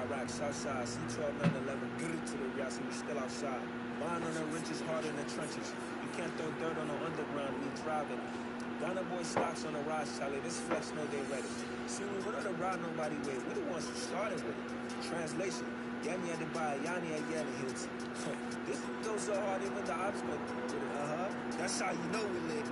Iraq, Southside, C12, 911, get it to the Yassi, we still outside. Lying on the ridges, hard in the trenches. You can't throw dirt on the underground, we driving. Ghana boy stocks on the rise, Charlie. This flex know they ready. See, we wouldn't have ride nobody with. We the ones who started with it. Translation: Yami had to buy Yanni at Yanni Hills. This goes so hard, even the ops go with it. That's how you know we live.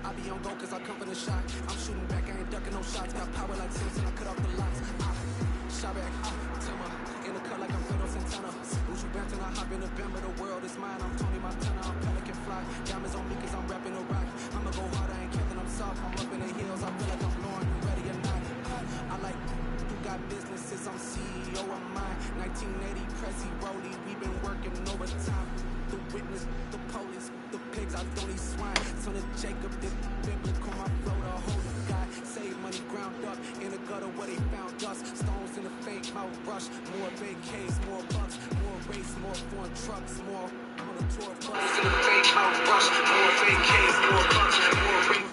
I be on go cause I come for the shot. I'm shooting back, I ain't ducking no shots. Got power like Simpson, I cut off the lights. Shot back, timber, in the cut like I'm Fredo Santana. Lose you Banton, I hop in the bend, but the world is mine. I'm Tony Montana, I'm Pelican Fly. Diamonds on me cause I'm rapping a rock. I'ma go hard, I ain't Kevin, I'm soft. I'm up in the hills, I feel like I'm blowing. You ready or not? I like who got businesses, I'm CEO of mine. 1980 Prezi Rollie, we been working overtime. The witness, the police, the pigs, I don't eat swine. Son of Jacob, this biblical, my flow, the holy guy. Save money ground up in the gutter where they found us. Stones in the fake mouth rush. More vacays, more bucks, more race, more foreign trucks, more on the tour bus. In the fake mouth rush. More vacays, more bucks, more race.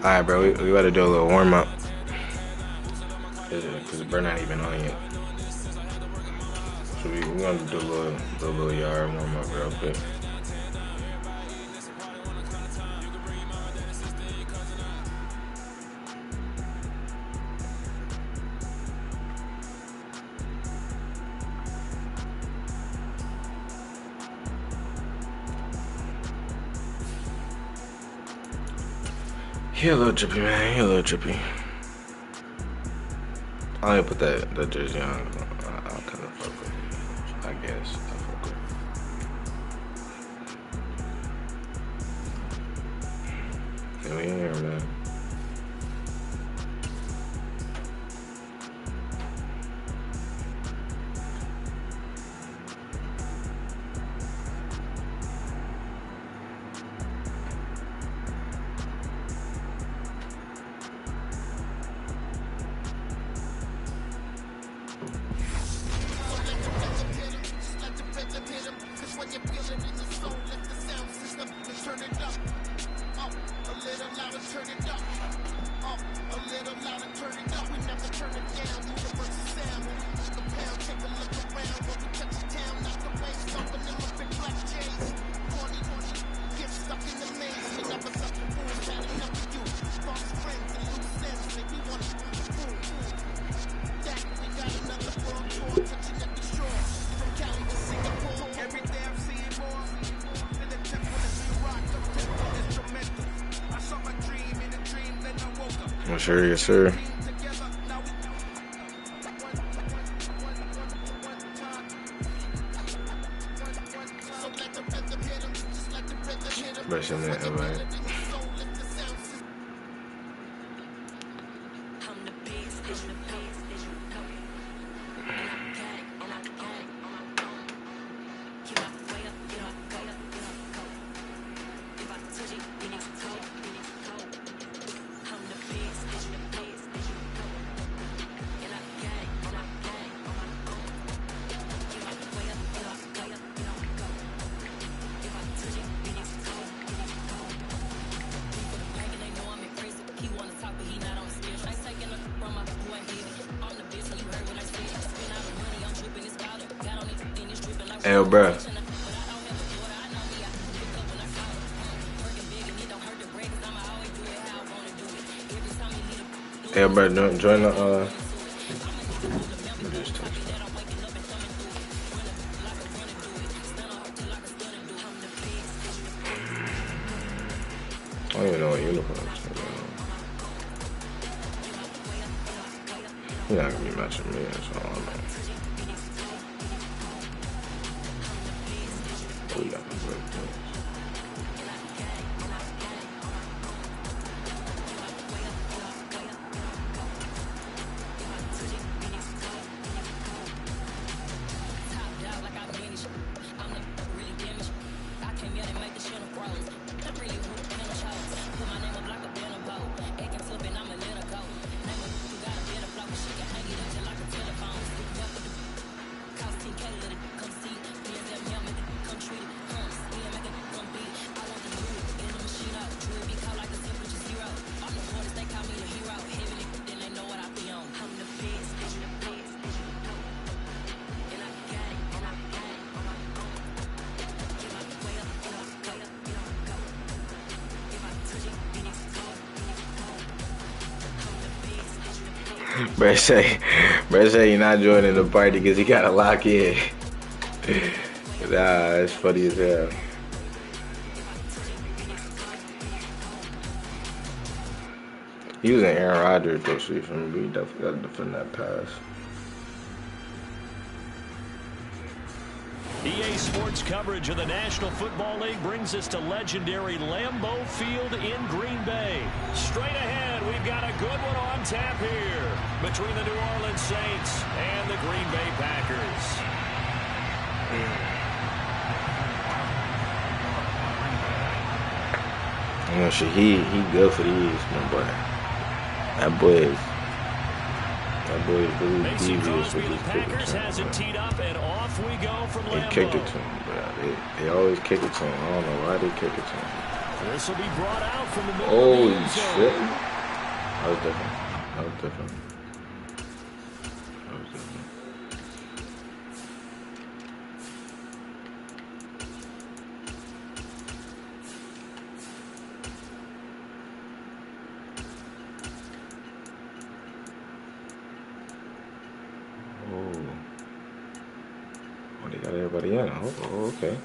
Alright, bro, we gotta do a little warm up. Because the burn not even on yet. So we're gonna do a little yard warm up real quick. He a little trippy, man. He a little trippy. I ain't put that jersey on. I'll kind of fuck with it. I guess. I fuck with it. Yeah, we in here, man. Sure, yes, sir. Especially in that, right? Hey, bro. Hey, bro, don't join the, I don't even know what uniform is. You're not gonna be matching me, that's all I know. We got the break things. Brett say you're not joining the party because he got a lock in. Nah, it's funny as hell. He was an Aaron Rodgers though, so you feel me? We definitely got to defend that pass. EA Sports coverage of the National Football League brings us to legendary Lambeau Field in Green Bay. Straight ahead, we've got a good one on tap here between the New Orleans Saints and the Green Bay Packers. You know, shit, he good for these, my boy. That boy is really devious with his kicking to him. Teed up and off we go from They kicked it to him, but they always kick it to him. I don't know why they kick it to him. This will be brought out from the middle of the Holy end zone. shit. That was different. That was different. That was different. Oh, they got everybody in. Oh, okay.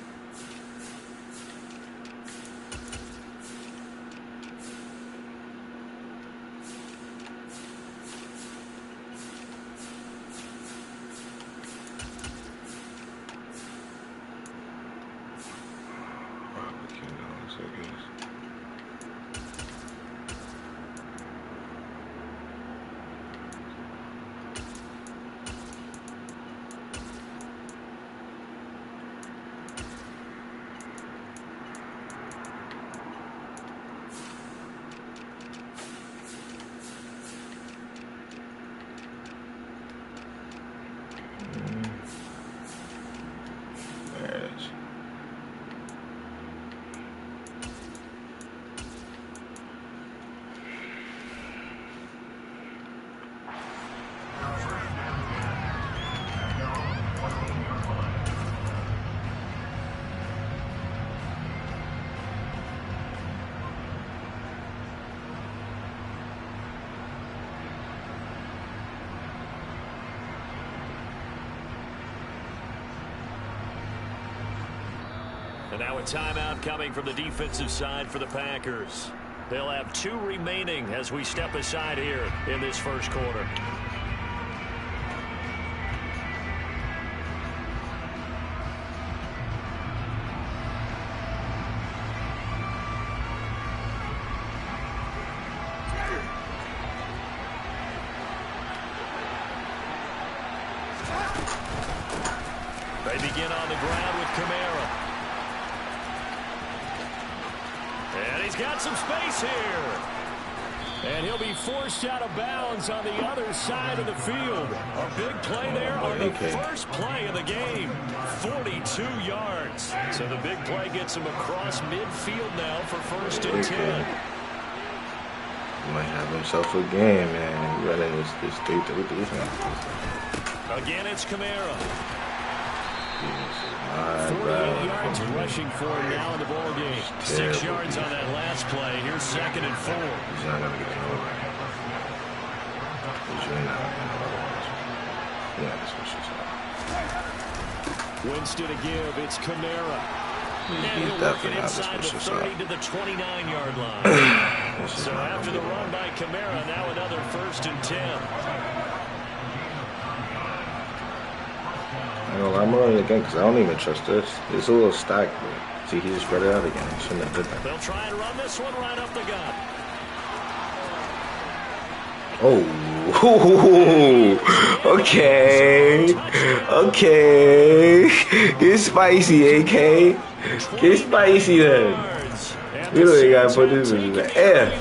And now a timeout coming from the defensive side for the Packers. They'll have 2 remaining as we step aside here in this first quarter. They begin on the ground with Kamara. And he's got some space here. And he'll be forced out of bounds on the other side of the field. A big play there on the first play of the game. 42 yards. So the big play gets him across midfield now for 1st and 10. He might have himself a game, man. You running this 3-3 defense. Again, it's Kamara. 48 yards rushing for him now in the ball game. 6 yards on that last play. Here's 2nd and 4. He's not going to get nowhere. He's really not going to get nowhere. Yeah, that's what she said. Winston to give. It's Kamara. He's definitely not inside the 30 to the 29-yard line. So after the run by Kamara, now another 1st and 10. I'm running again because I don't even trust this. It's a little stacked, but see, he just spread it out again. He shouldn't have did that. They'll try and run this one right up the gut. Oh, okay, okay. Get spicy, AK. Get spicy then. We don't even gotta put this in the air.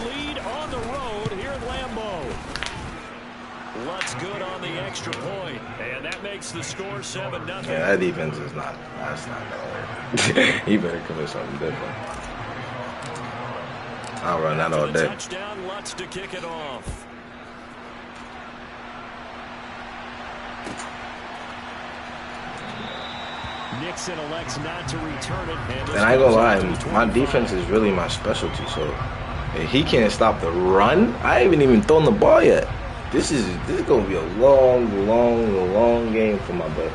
The score 7-0. Yeah, that defense is not. That's not bad. He better commit something different. I'll run that all day. Touchdown, Lutz to kick it off. Nixon elects not to return it. And I ain't gonna lie, my defense is really my specialty. So if he can't stop the run, I haven't even thrown the ball yet. This is gonna be a long game for my boy.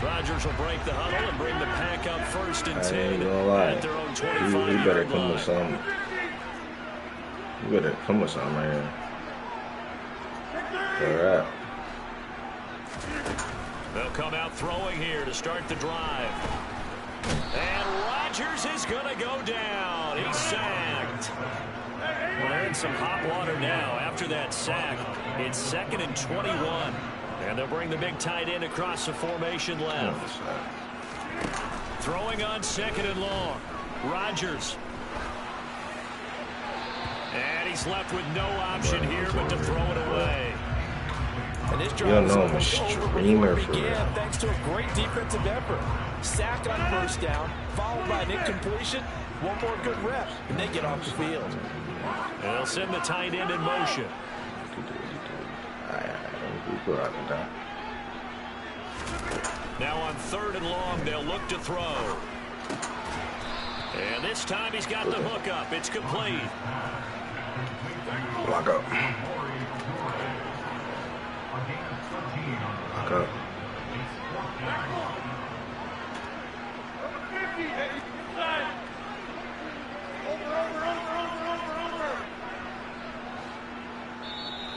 Rodgers will break the huddle and bring the pack up 1st and 10. I ain't gonna lie. At their own 25 He better come with something. You better come with something right here. All right. They'll come out throwing here to start the drive. And Rodgers is gonna go down. He's sacked. We're in some hot water now after that sack. It's 2nd and 21. And they'll bring the big tight end across the formation left. Throwing on 2nd and long. Rodgers. And he's left with no option here but to throw it away. You don't know I'm a streamer for real. Thanks to a great defensive effort. Sack on first down, followed by an incompletion. One more good rep, and they get off the field. And they'll send the tight end in motion. Now on 3rd and long, they'll look to throw. And this time he's got the hook up. It's complete. Block up. Block up.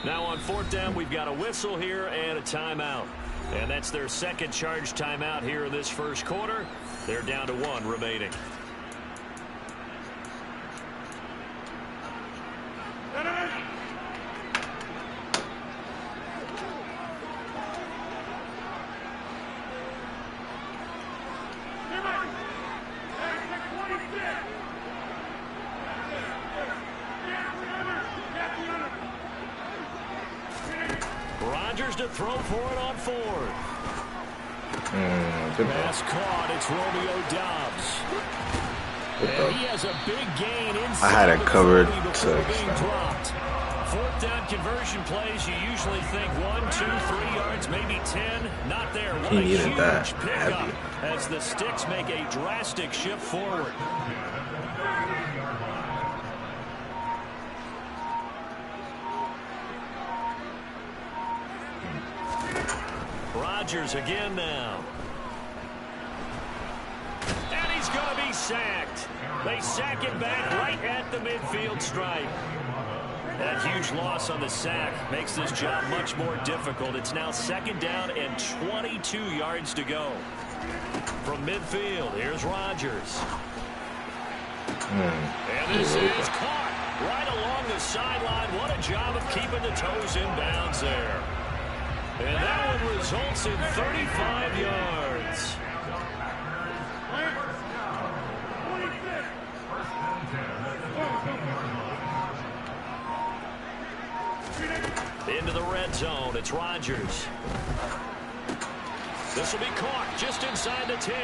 Now on 4th down, we've got a whistle here and a timeout. And that's their second charge timeout here in this first quarter. They're down to 1 remaining. Rodgers to throw for it on 4th. Pass caught. It's Romeo Doubs. And he has a big gain inside. I had it covered. Before being dropped. 4th down conversion plays, you usually think 1, 2, 3 yards, maybe 10. Not there. What a huge pickup as the Sticks make a drastic shift forward. Rodgers again now. And he's going to be sacked. They sack him back right at the midfield stripe. That huge loss on the sack makes this job much more difficult. It's now 2nd down and 22 yards to go. From midfield, here's Rodgers. And this is caught right along the sideline. What a job of keeping the toes in bounds there. And that one results in 35 yards. Into the red zone, it's Rodgers. This will be caught just inside the 10.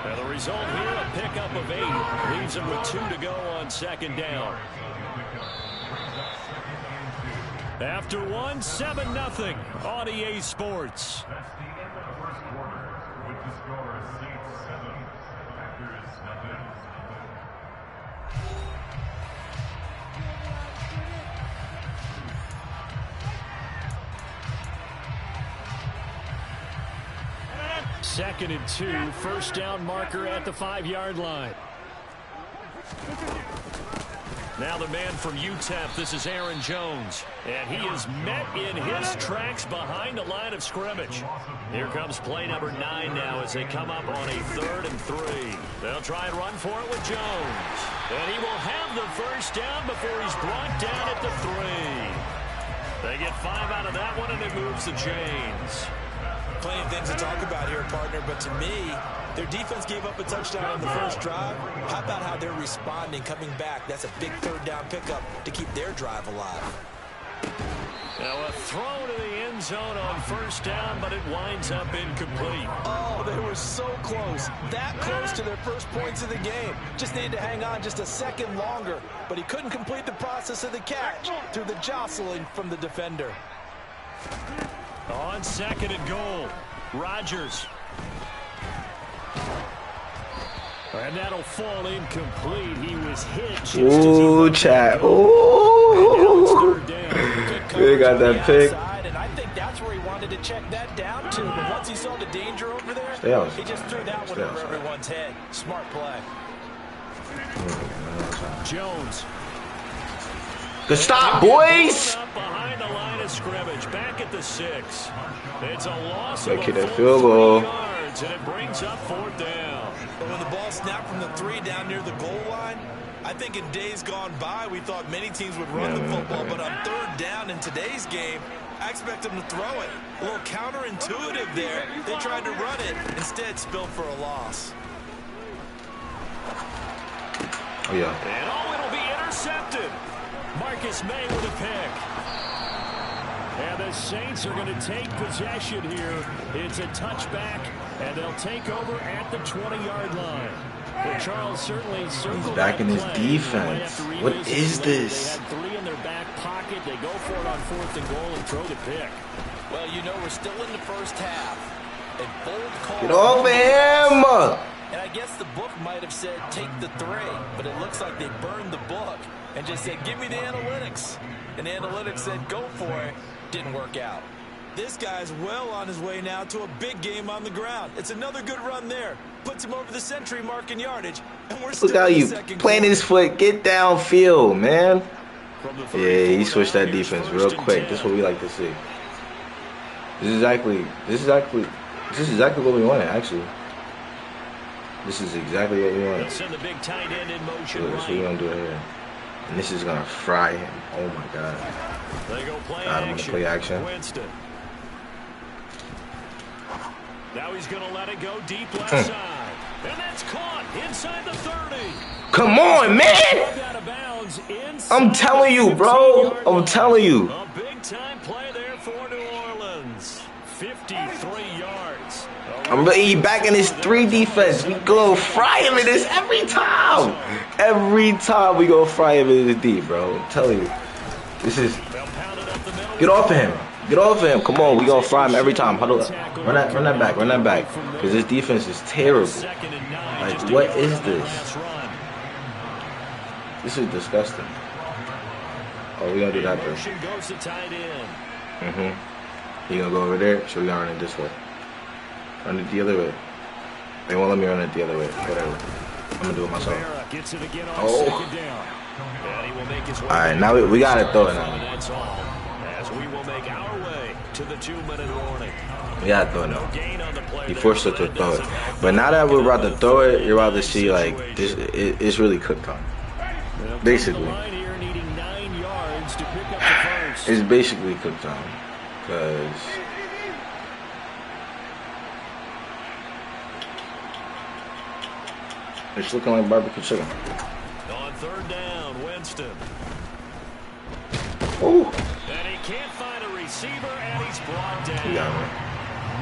And the result here, a pickup of 8. Leaves him with 2 to go on 2nd down. After 1, 7-0 on EA Sports. That's the end of the first quarter with the score 6-7. Packers nothing. Second and 2, 1st down marker at the 5-yard line. Now the man from UTEP, this is Aaron Jones. And he is met in his tracks behind the line of scrimmage. Here comes play number 9 now as they come up on a 3rd and 3. They'll try and run for it with Jones. And he will have the 1st down before he's brought down at the 3. They get 5 out of that one, and it moves the chains. Plenty of things to talk about here, partner, but to me, their defense gave up a touchdown on the first drive. How about how they're responding, coming back? That's a big 3rd down pickup to keep their drive alive. Now a throw to the end zone on 1st down, but it winds up incomplete. Oh, they were so close. That close to their first points of the game. Just needed to hang on just a second longer, but he couldn't complete the process of the catch through the jostling from the defender. On 2nd and goal, Rodgers. And that'll fall incomplete. He was hit just as he chat. Ooh. They got that pick. And I think that's where he wanted to check that down to. But once he saw the danger over there, he just threw that one over everyone's head. Smart play. Jones. Good stop, boys. Behind the line of scrimmage, back at the 6. It's a loss of Making a a full field goal. 3 yards, and it brings up 4th down. But when the ball snapped from the 3 down near the goal line, I think in days gone by, we thought many teams would run the football, but on 3rd down in today's game, I expect them to throw it. A little counterintuitive there. They tried to run it, instead spilled for a loss. Oh, yeah. And it'll be intercepted. Marcus May with a pick. And the Saints are going to take possession here. It's a touchback, and they'll take over at the 20-yard line. Well, Charles certainly circled. He's back in his defense. What is this? They had 3 in their back pocket. They go for it on 4th and goal and throw the pick. Well, you know, we're still in the first half. A bold call. Get over him! And I guess the book might have said take the 3, but it looks like they burned the book and just said, give me the analytics. And analytics said, go for it. Didn't work out. This guy's well on his way now to a big game on the ground. It's another good run there. Puts him over the century mark in yardage. And we're still Look how you planted his foot. Get downfield, man. Yeah, he switched that defense real quick. This is what we like to see. This is exactly what we wanted, actually. This is exactly what we wanted. Send the big tight end in motion. So that's what we're gonna do here. And this is gonna fry him. Oh my god. They go play God, I'm gonna play action. Winston. Now he's gonna let it go deep left side. And that's caught inside the 30. Come on, man! Out of bounds I'm telling you, bro. I'm telling you. A big time play there for New Orleans. 53 yards. I'm really back in his 3 defense. We go fry him in this every time. Every time we go fry him in this deep, bro. I'm telling you. This is. Get off of him. Get off of him. Come on, we gonna fry him every time. Huddle up. Run that back. Run that back. Because this defense is terrible. Like, what is this? This is disgusting. Oh, we gonna do that first. You gonna go over there? So we gonna run it this way. Run it the other way. They won't let me run it the other way. Whatever. I'm gonna do it myself. Oh. Alright, now we gotta throw it now. As we will make our way to the 2-minute warning. We gotta throw it now. He forced us to throw it. But now that we're about to throw it, you're about to see like this. It's really cooked on. Basically. It's basically cooked on. Because it's looking like barbecue chicken. On 3rd down, Winston. Ooh. And he can't find a receiver, and he's brought down. Yeah.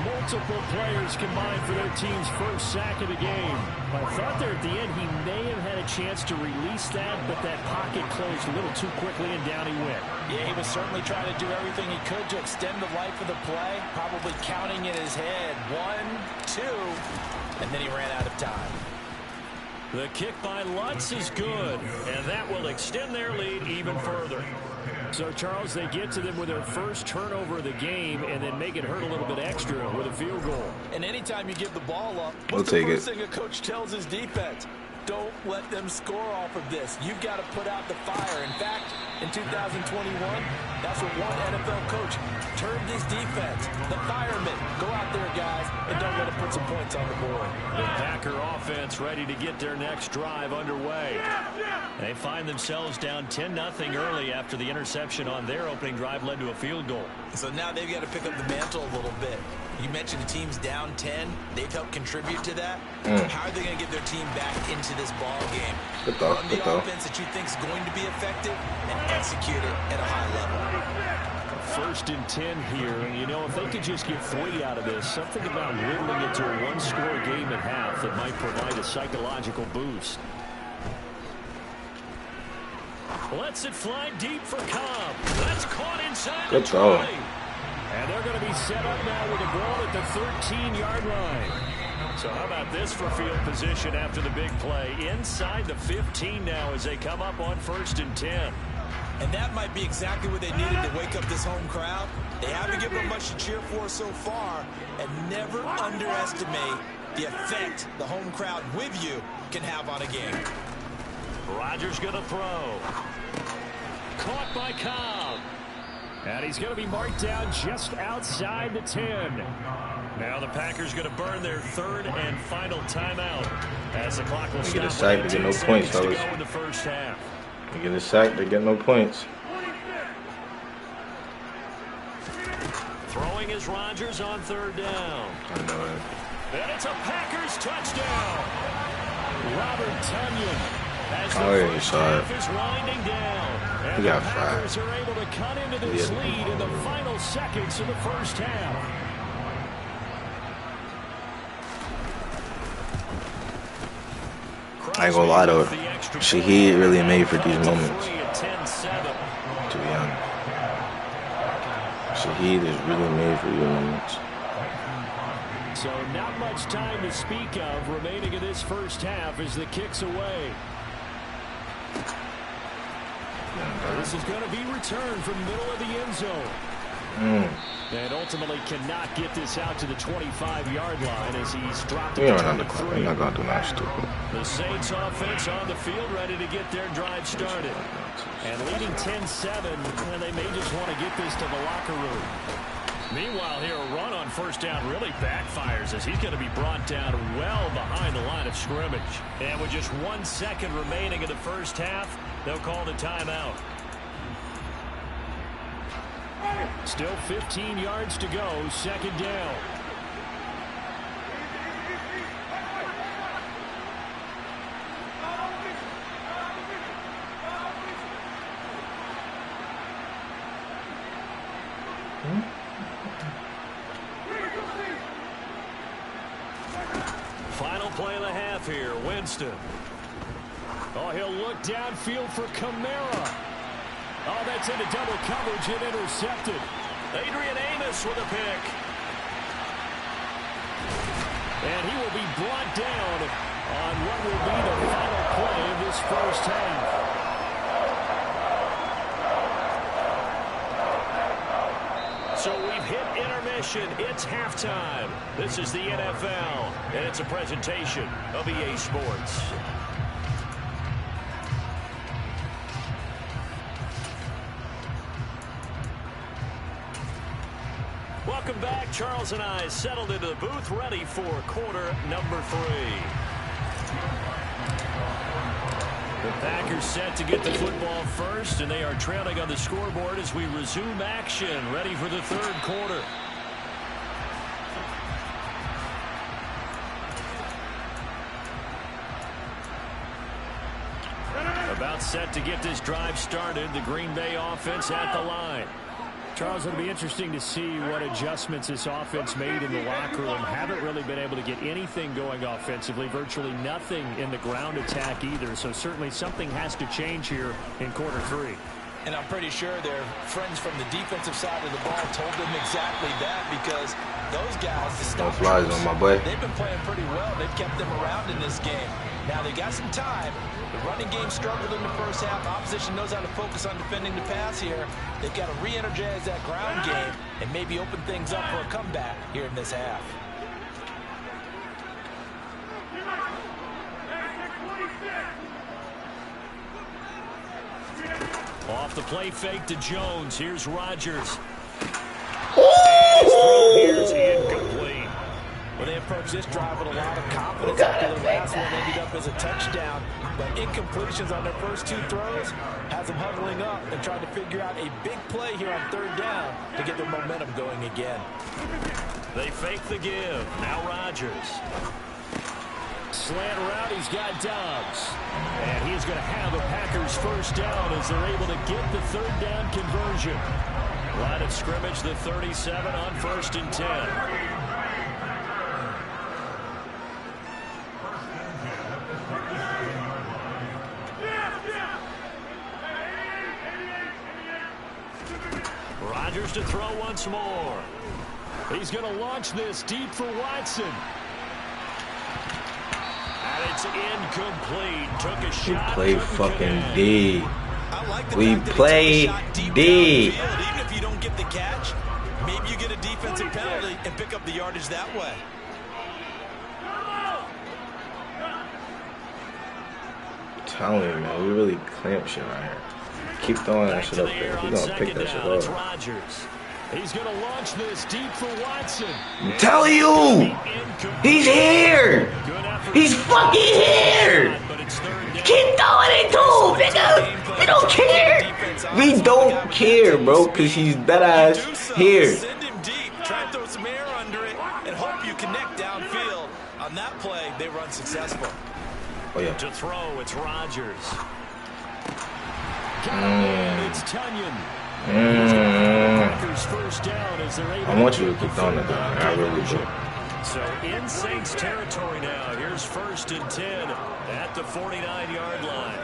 Multiple players combined for their team's first sack of the game. I thought there at the end he may have had a chance to release that, but that pocket closed a little too quickly, and down he went. Yeah, he was certainly trying to do everything he could to extend the life of the play, probably counting in his head 1, 2, and then he ran out of time. The kick by Lutz is good, and that will extend their lead even further. So, Charles, they get to them with their first turnover of the game and then make it hurt a little bit extra with a field goal. And anytime you give the ball up, what's the first thing a coach tells his defense? Don't let them score off of this. You've got to put out the fire. In fact, in 2021, that's what one NFL coach termed his defense. The firemen. Go out there, guys, and don't let them put some points on the board. The Packer offense ready to get their next drive underway. They find themselves down 10-0 early after the interception on their opening drive led to a field goal. So now they've got to pick up the mantle a little bit. You mentioned the team's down 10. They've helped contribute to that. How are they going to get their team back into this ball game? Good thought. Run the offense that you think is going to be effective and execute it at a high level. 1st and 10 here, and you know, if they could just get 3 out of this, something about whittling it to a 1-score game at half that might provide a psychological boost. Lets it fly deep for Cobb. That's caught inside the 20. And they're going to be set up now with a ball at the 13-yard line. So how about this for field position after the big play? Inside the 15 now as they come up on 1st and 10. And that might be exactly what they needed to wake up this home crowd. They haven't given them much to cheer for so far. And never underestimate the effect the home crowd with you can have on a game. Rodgers going to throw. Caught by Cobb. And he's going to be marked down just outside the 10. Now the Packers going to burn their 3rd and final timeout as the clock will stop. Get a sack, they get no points, fellas. In the first half. They get a sack, they get no points. Throwing is Rodgers on 3rd down. I know it. And it's a Packers touchdown. Robert Tonyan As I the already first saw it. half is winding down. And He the got Packers fired. are able to cut into this Yeah. lead in the final seconds of the first half. I ain't gonna lie though, Shaheed really made for these moments. To be honest, Shaheed is really made for these moments. So not much time to speak of remaining in this first half as the kick's away. This is going to be returned from the middle of the end zone. And ultimately cannot get this out to the 25-yard line as he's dropped it to 23. We're not gonna do nothing stupid. The Saints offense on the field ready to get their drive started. And leading 10-7, and they may just want to get this to the locker room. Meanwhile, here a run on first down really backfires as he's going to be brought down well behind the line of scrimmage. And with just 1 second remaining in the first half, they'll call the timeout. Still 15 yards to go, second down. Final play of the half here, Winston. Oh, he'll look downfield for Kamara. Oh, that's into double coverage and intercepted. Adrian Amos with a pick. And he will be brought down on what will be the final play of this first half. So we've hit intermission. It's halftime. This is the NFL, and it's a presentation of EA Sports. Welcome back. Charles and I settled into the booth, ready for quarter number 3. The Packers set to get the football first, and they are trailing on the scoreboard as we resume action, ready for the third quarter. About set to get this drive started, the Green Bay offense at the line. Charles, it'll be interesting to see what adjustments this offense made in the locker room. Haven't really been able to get anything going offensively, virtually nothing in the ground attack either. So certainly something has to change here in quarter 3. And I'm pretty sure their friends from the defensive side of the ball told them exactly that, because those guys, the stop flies on my boy. They've been playing pretty well. They've kept them around in this game. Now they got some time. The running game struggled in the first half. Opposition knows how to focus on defending the pass here. They've got to re-energize that ground game and maybe open things up for a comeback here in this half. Off the play fake to Jones. Here's Rodgers. And his throw here is incomplete. Well, they approached this drive with a lot of confidence after the last one ended up as a touchdown. But incompletions on their first 2 throws has them huddling up and trying to figure out a big play here on third down to get their momentum going again. They fake the give. Now Rodgers. Slant route, he's got Dobbs. And he's going to have the Packers first down as they're able to get the third down conversion. Line of scrimmage, the 37 on 1st and 10. Rodgers to throw once more. He's going to launch this deep for Watson. And it's incomplete. Took a shot. We play fucking D. I like the We fact that play he took a shot deep D. down the field. Even if you don't get the catch, maybe you get a defensive penalty and pick up the yardage that way. I'm telling you, man, we really clamp shit right here. Keep throwing that shit up there. We're gonna pick that shit up. Rodgers. He's going to launch this deep for Watson. I'm telling you, he's here. He's fucking here. Keep throwing it too, nigga. We don't care. We don't care, bro, because he's dead ass here. Send him deep. Try and throw some air under it and hope you connect downfield. On that play, they run successful. Oh, yeah. To throw, it's Rodgers. It's Tunyon. Packers first down as they're able I want you to to keep throwing it down. I really do. So in Saints territory now. Here's 1st and 10 at the 49-yard line.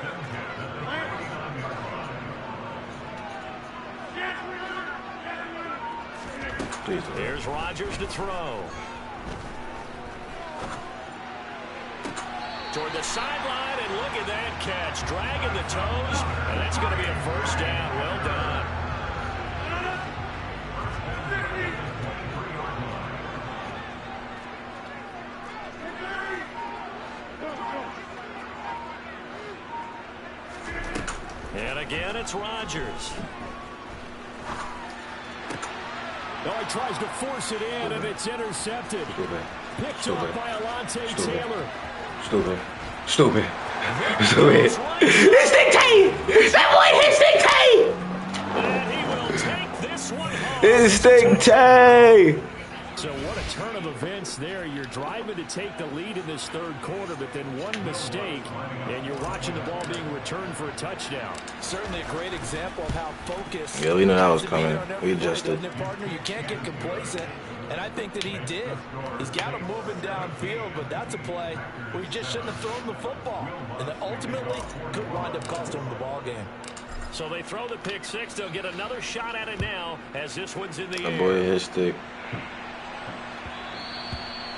Here's Rodgers to throw. Toward the sideline, and look at that catch. Dragging the toes, and that's going to be a first down. Well done. And again, it's Rodgers. No, he tries to force it in, and it's intercepted. Stupid. Picked up by Alontae Taylor. Stupid. It's dictate! That boy hits dictate! And he will take this one home. It's dictate! So what a turn of events there. You're driving to take the lead in this third quarter, but then one mistake, and you're watching the ball being returned for a touchdown. Certainly a great example of how focused. Yeah, we knew that was coming. We adjusted. Partner, you can't get complacent, and I think that he did. He's got him moving downfield, but that's a play where he just shouldn't have thrown the football, and that ultimately could wind up costing him the ball game. So they throw the pick six. They'll get another shot at it now as this one's in the air. That boy hit stick.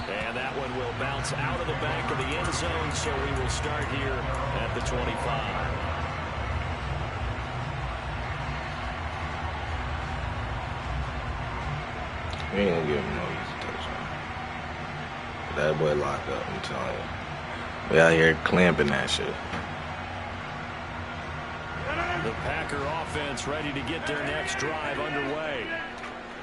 And that one will bounce out of the back of the end zone, so we will start here at the 25. We ain't gonna give him no easy touchdown. That boy locked up, I'm telling you. We out here clamping that shit. The Packer offense ready to get their next drive underway.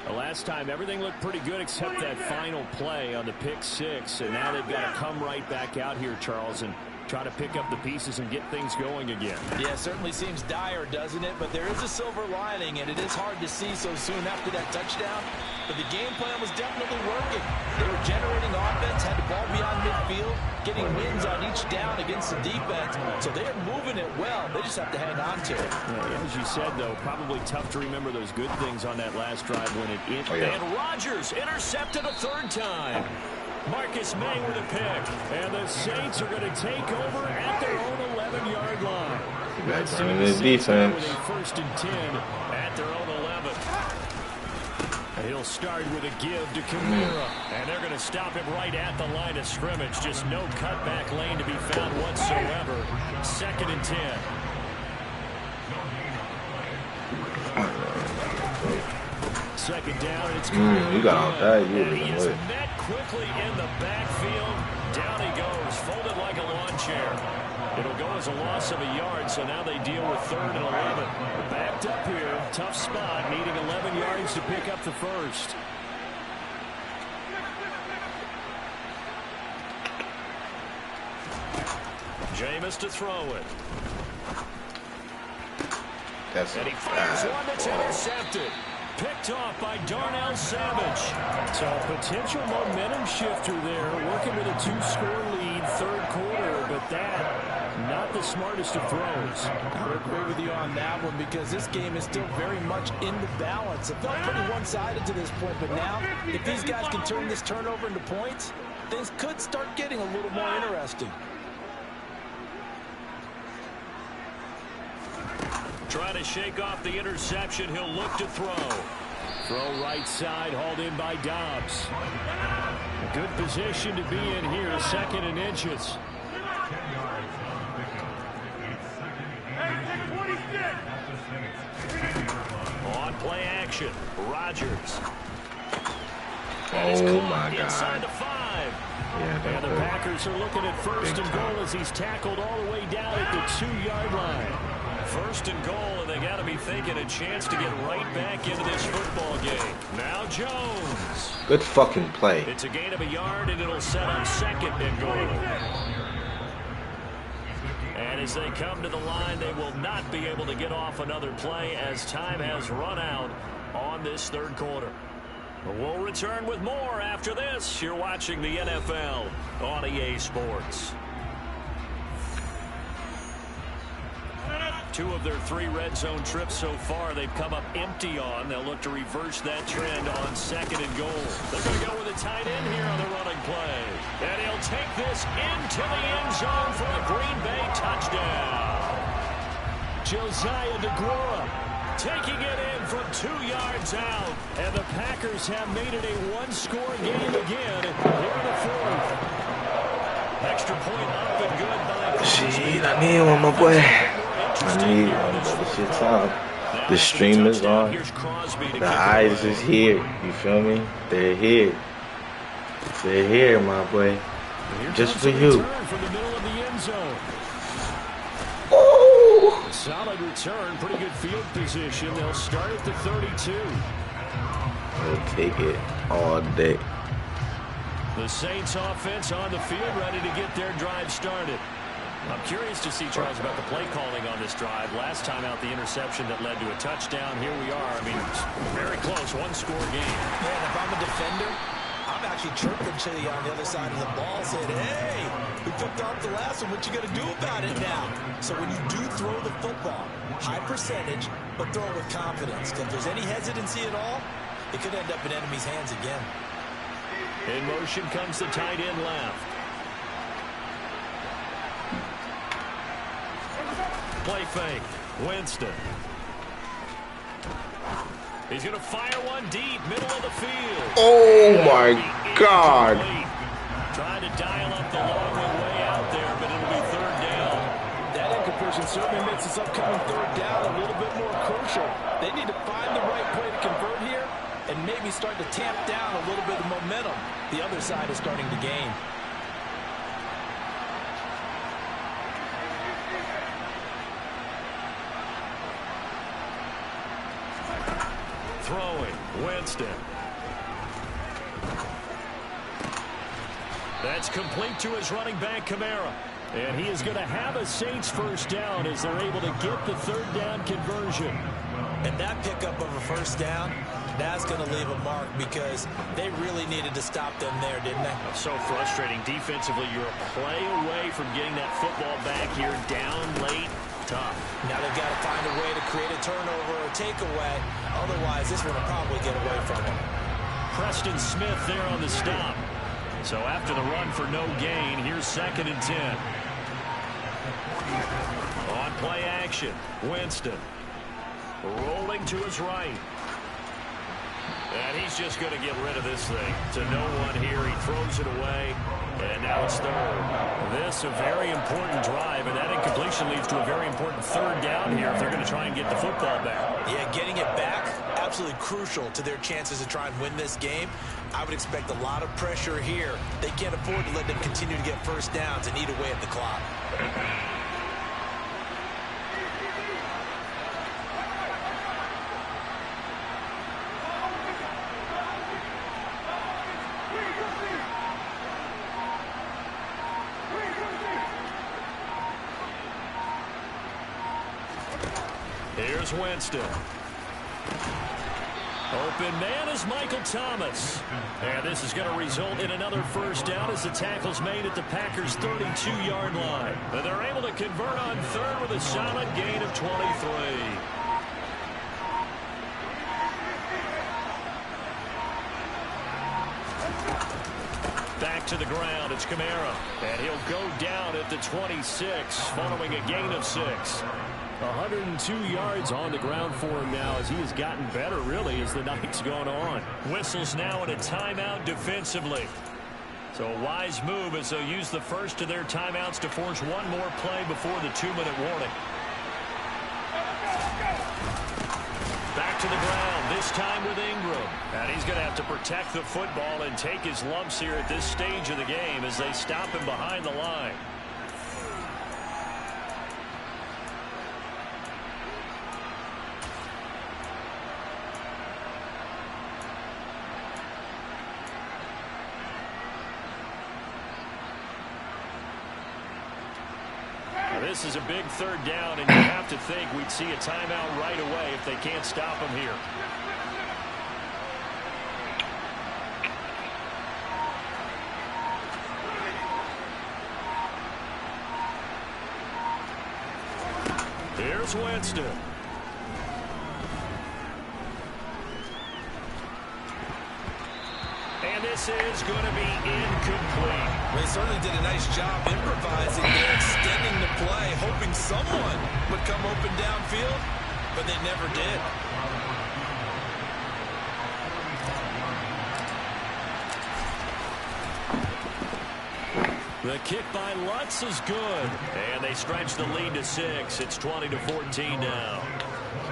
The last time, everything looked pretty good except that final play on the pick six. And now they've got to come right back out here, Charles, and try to pick up the pieces and get things going again. Yeah, it certainly seems dire, doesn't it? But there is a silver lining, and it is hard to see so soon after that touchdown. But the game plan was definitely working. They were generating offense, had the ball beyond midfield, getting wins on each down against the defense. So they are moving it well. They just have to hang on to it. Yeah, as you said, though, probably tough to remember those good things on that last drive when it hit. And Rodgers intercepted a third time. Marcus May with a pick. And the Saints are going to take over at their own 11-yard line. Let's see the defense. With a 1st and 10 at their own 11. He'll start with a give to Kamara. And they're going to stop him right at the line of scrimmage. Just no cutback lane to be found whatsoever. 2nd and 10. Second down, and it's you got off that. You and he is away. met quickly in the backfield. Down he goes, folded like a lawn chair. It'll go as a loss of a yard, so now they deal with 3rd and 11. Backed up here, tough spot, needing 11 yards to pick up the first. Jameis to throw it. And he fires one that's intercepted. Picked off by Darnell Savage. So a potential momentum shifter there, working with a 2-score lead, 3rd quarter, but that, not the smartest of throws. I would agree with you on that one because this game is still very much in the balance. It felt pretty one-sided to this point, but now, if these guys can turn this turnover into points, things could start getting a little more interesting. Trying to shake off the interception. He'll look to throw. Throw right side, hauled in by Dobbs. A good position to be in here, 2nd and inches. On play action, Rodgers. Oh my Inside God. the 5. Yeah, And the Packers are looking at 1st and goal as he's tackled all the way down at the 2-yard line. 1st and goal, and they got to be thinking a chance to get right back into this football game. Now Jones. Good fucking play. It's a gain of a yard, and it'll set up 2nd and goal. And as they come to the line, they will not be able to get off another play as time has run out on this 3rd quarter. We'll return with more after this. You're watching the NFL on EA Sports. 2 of their 3 red zone trips so far, they've come up empty on. They'll look to reverse that trend on 2nd and goal. They're going to go with a tight end here on the running play. And he'll take this into the end zone for a Green Bay touchdown. Josiah DeGuara taking it in from 2 yards out. And the Packers have made it a 1-score game again here in the 4th. Extra point up and good by... Shit, I need one, my boy. I need one. It's your time. The stream is on. The eyes is here. You feel me? They're here. They're here, my boy. Just for you. Oh! Solid return. Pretty good field position. They'll start at the 32. We'll take it all day. The Saints offense on the field, ready to get their drive started. I'm curious to see, Charles, about the play calling on this drive. Last time out, the interception that led to a touchdown. Here we are. I mean, it's very close, 1-score game. Man, if I'm a defender, I'm actually chirping to you on the other side of the ball, saying, hey, we picked off the last one. What you going to do about it now? So when you do throw the football, high percentage, but throw it with confidence. Because if there's any hesitancy at all, it could end up in enemy's hands again. In motion comes the tight end left. Play fake. Winston. He's going to fire one deep, middle of the field. Oh, my God. Trying to dial up the long way out there, but it'll be 3rd down. That incompletion certainly makes this upcoming 3rd down a little bit more crucial. They need to find the right play to convert here and maybe start to tamp down a little bit of momentum the other side is starting to gain. Throwing, Winston. That's complete to his running back, Kamara. And he is going to have a Saints 1st down as they're able to get the 3rd down conversion. And that pickup of a 1st down, that's going to leave a mark because they really needed to stop them there, didn't they? So frustrating. Defensively, you're a play away from getting that football back here down late. Tough. Now they've got to find a way to create a turnover or takeaway. Otherwise, this one will probably get away from them. Preston Smith there on the stop. So after the run for no gain, here's 2nd and 10. On play action, Winston. Rolling to his right. And he's just going to get rid of this thing. To no one here. He throws it away. And now it's 3rd. This a very important drive, and that incompletion leads to a very important 3rd down here if they're going to try and get the football back. Yeah, getting it back, absolutely crucial to their chances to try and win this game. I would expect a lot of pressure here. They can't afford to let them continue to get 1st downs and eat away at the clock. Here's Winston. Open man is Michael Thomas. And this is going to result in another 1st down as the tackle's made at the Packers' 32-yard line. And they're able to convert on 3rd with a solid gain of 23. Back to the ground, it's Kamara. And he'll go down at the 26 following a gain of 6. 102 yards on the ground for him now as he has gotten better, really, as the night's gone on. Whistles now in a timeout defensively. So a wise move as they'll use the first of their timeouts to force one more play before the 2-minute warning. Back to the ground, this time with Ingram. And he's going to have to protect the football and take his lumps here at this stage of the game as they stop him behind the line. This is a big 3rd down, and you have to think we'd see a timeout right away if they can't stop him here. Here's is Winston. And this is going to be incomplete. They certainly did a nice job improvising there, extending the play, hoping someone would come open downfield, but they never did. The kick by Lutz is good. And they stretch the lead to 6. It's 20-14 now.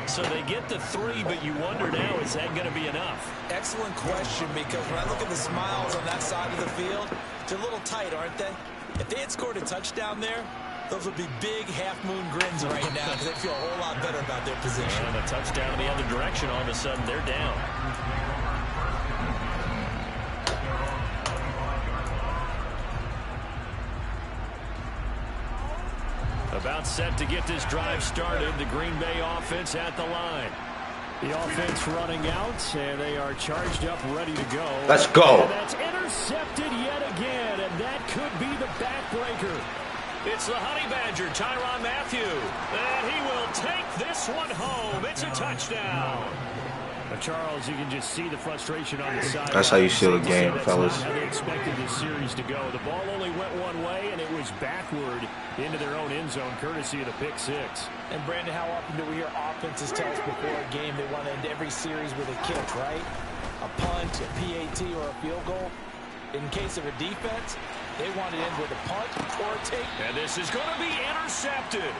So they get the 3, but you wonder now, is that going to be enough? Excellent question, because when I look at the smiles on that side of the field, they're a little tight, aren't they? If they had scored a touchdown there, those would be big half-moon grins right now because they feel a whole lot better about their position. And a touchdown in the other direction, all of a sudden they're down. About set to get this drive started. The Green Bay offense at the line. The offense running out, and they are charged up, ready to go. Let's go. And that's intercepted yet again, and that could be the backbreaker. It's the Honey Badger, Tyrann Mathieu, and he will take this one home. It's a touchdown. Charles, you can just see the frustration on the side. That's how you seal a game, fellas. How they expected this series to go. The ball only went one way, and it was backward into their own end zone, courtesy of the pick 6. And Brandon, how often do we hear offenses tell us before a game they want to end every series with a kick, right? A punt, a PAT, or a field goal. In case of a defense, they want to end with a punt or a take. And this is going to be intercepted.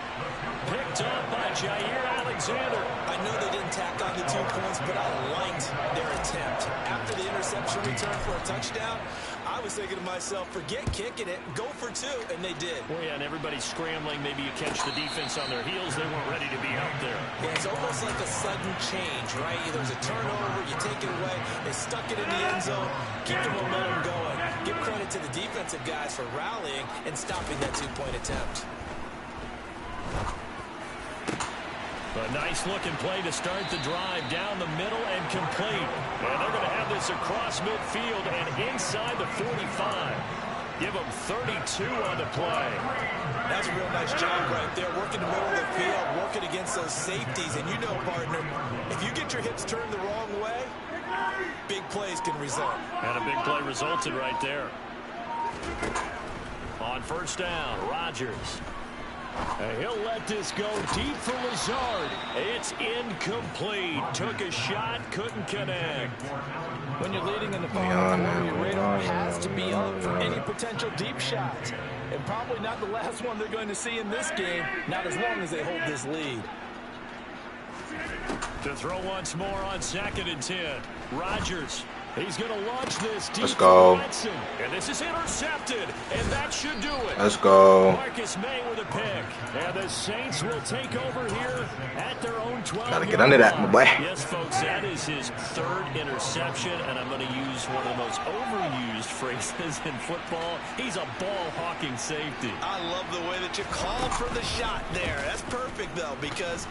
Picked up by Jair Alexander. I know they didn't tack on the 2 points, but I liked their attempt. After the interception return for a touchdown, I was thinking to myself, forget kicking it, go for 2, and they did. Well, yeah, and everybody's scrambling. Maybe you catch the defense on their heels. They weren't ready to be out there. Yeah, it's almost like a sudden change, right? There's a turnover, you take it away, they stuck it in the end zone, keep the momentum going. Give credit to the defensive guys for rallying and stopping that 2-point attempt. A nice-looking play to start the drive down the middle and complete. And they're going to have this across midfield and inside the 45. Give them 32 on the play. That's a real nice job right there, working the middle of the field, working against those safeties. And you know, partner, if you get your hips turned the wrong way, big plays can result. And a big play resulted right there. On first down, Rodgers. And he'll let this go deep for Lazard. It's incomplete. Took a shot, couldn't connect. When you're leading in the final quarter, your radar has to be up for any potential deep shots. And probably not the last one they're going to see in this game, not as long as they hold this lead. To throw once more on 2nd and 10. Rodgers. He's going to launch this deep. Let's go. And this is intercepted, and that should do it. Let's go. Marcus May with a pick. And the Saints will take over here at their own 12. Gotta get under that, my boy. Yes, folks, that is his 3rd interception, and I'm going to use one of the most overused phrases in football. He's a ball-hawking safety. I love the way that you called for the shot there. That's perfect, though, because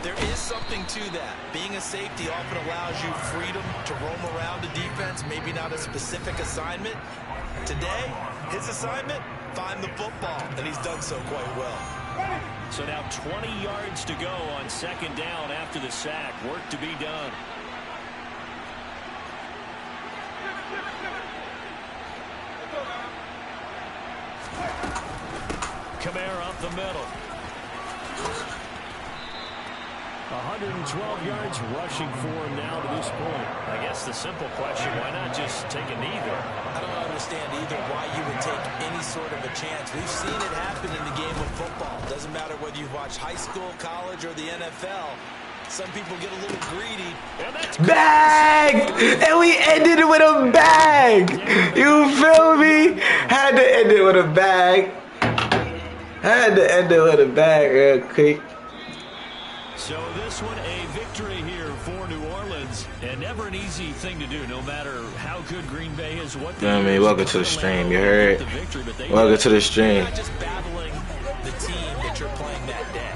there is something to that. Being a safety often allows you freedom to roam around the defense, maybe not a specific assignment. Today, his assignment, find the football, and he's done so quite well. So now 20 yards to go on 2nd down after the sack. Work to be done. Kamara up the middle. 112 yards rushing for him now to this point. I guess the simple question, why not just take a knee there? I don't understand either why you would take any sort of a chance. We've seen it happen in the game of football. Doesn't matter whether you watch high school, college, or the NFL. Some people get a little greedy. Bag! And we ended it with a bag! You feel me? Had to end it with a bag. Had to end it with a bag real quick. So this one, a victory here for New Orleans, and never an easy thing to do, no matter how good Green Bay is. What I mean, welcome to the stream, you heard? Welcome to the stream. You're not just battling the team that you're playing that day.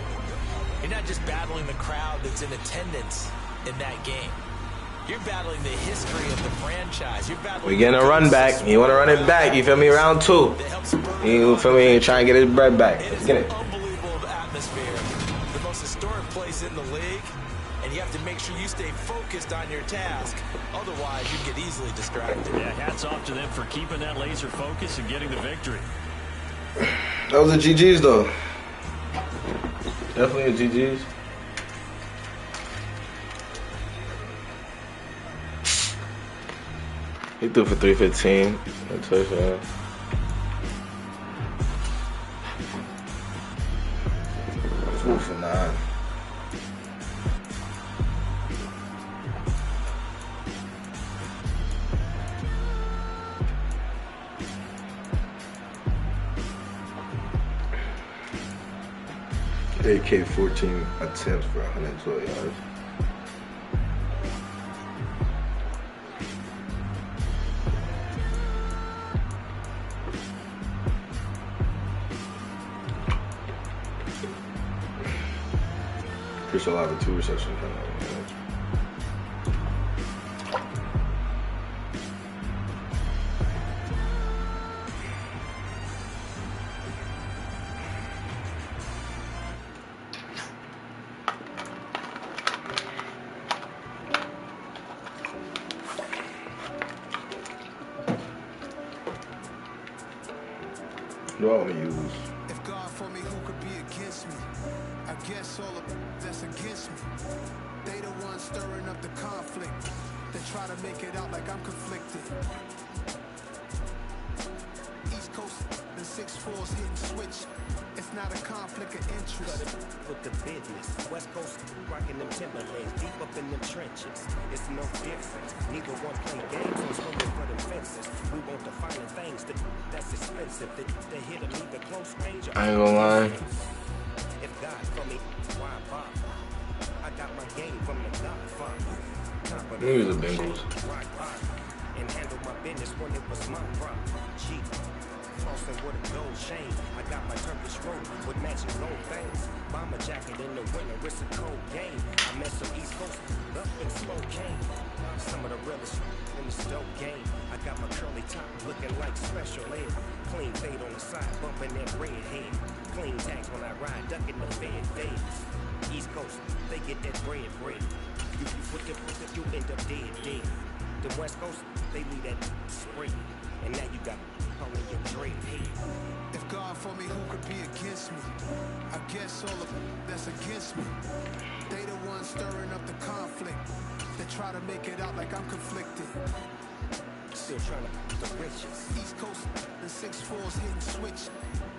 You're not just battling the crowd that's in attendance in that game. You're battling the history of the franchise. You're battling. We getting a run back. You want to run it back? You feel me? Round 2. You feel me? Try and get his bread back. Let's get it. Unbelievable atmosphere. The most historic place in the league, and you have to make sure you stay focused on your task. Otherwise, you get easily distracted. Yeah, hats off to them for keeping that laser focus and getting the victory. That was a GG's, though. Definitely a GG's. He threw for 315. A touchdown. Four for 9. AK 14 attempts for 112 yards. Chris Olave 2 receptions. What do I want to use? If God for me, who could be against me? I guess all of that's against me. They the ones stirring up the conflict. They try to make it out like I'm conflicted. East Coast and 6'4's hitting switch. It's not a conflict of interest. With the business, West Coast rocking them Timberlands, deep up in them trenches. It's no difference. Neither one play games or swimming for them fences. We want the finer things that's expensive. They hit them either close range or I ain't gonna lie. if God for me, why bother? I got my game from the Godfather. Top of Maybe the Bengals. rock bottom. And handle my business when it was my problem. Cheap. Flossing with a gold chain. I got my Turkish robe with matching gold things. Bomber jacket in the winter, it's a cold game. I met some East Coast up in Spokane. Some of the realest in the dope game. I got my curly top looking like special ed. Clean fade on the side, bumping that red head. Clean tags when I ride, ducking the feds. East Coast, they get that bread. You put the you end up dead. The West Coast, they leave that spring. And now you got calling your dream head. If God for me, who could be against me? I guess all of that's against me. They the ones stirring up the conflict. They try to make it out like I'm conflicted. Still trying to the riches. East Coast and 6'4's hitting switch.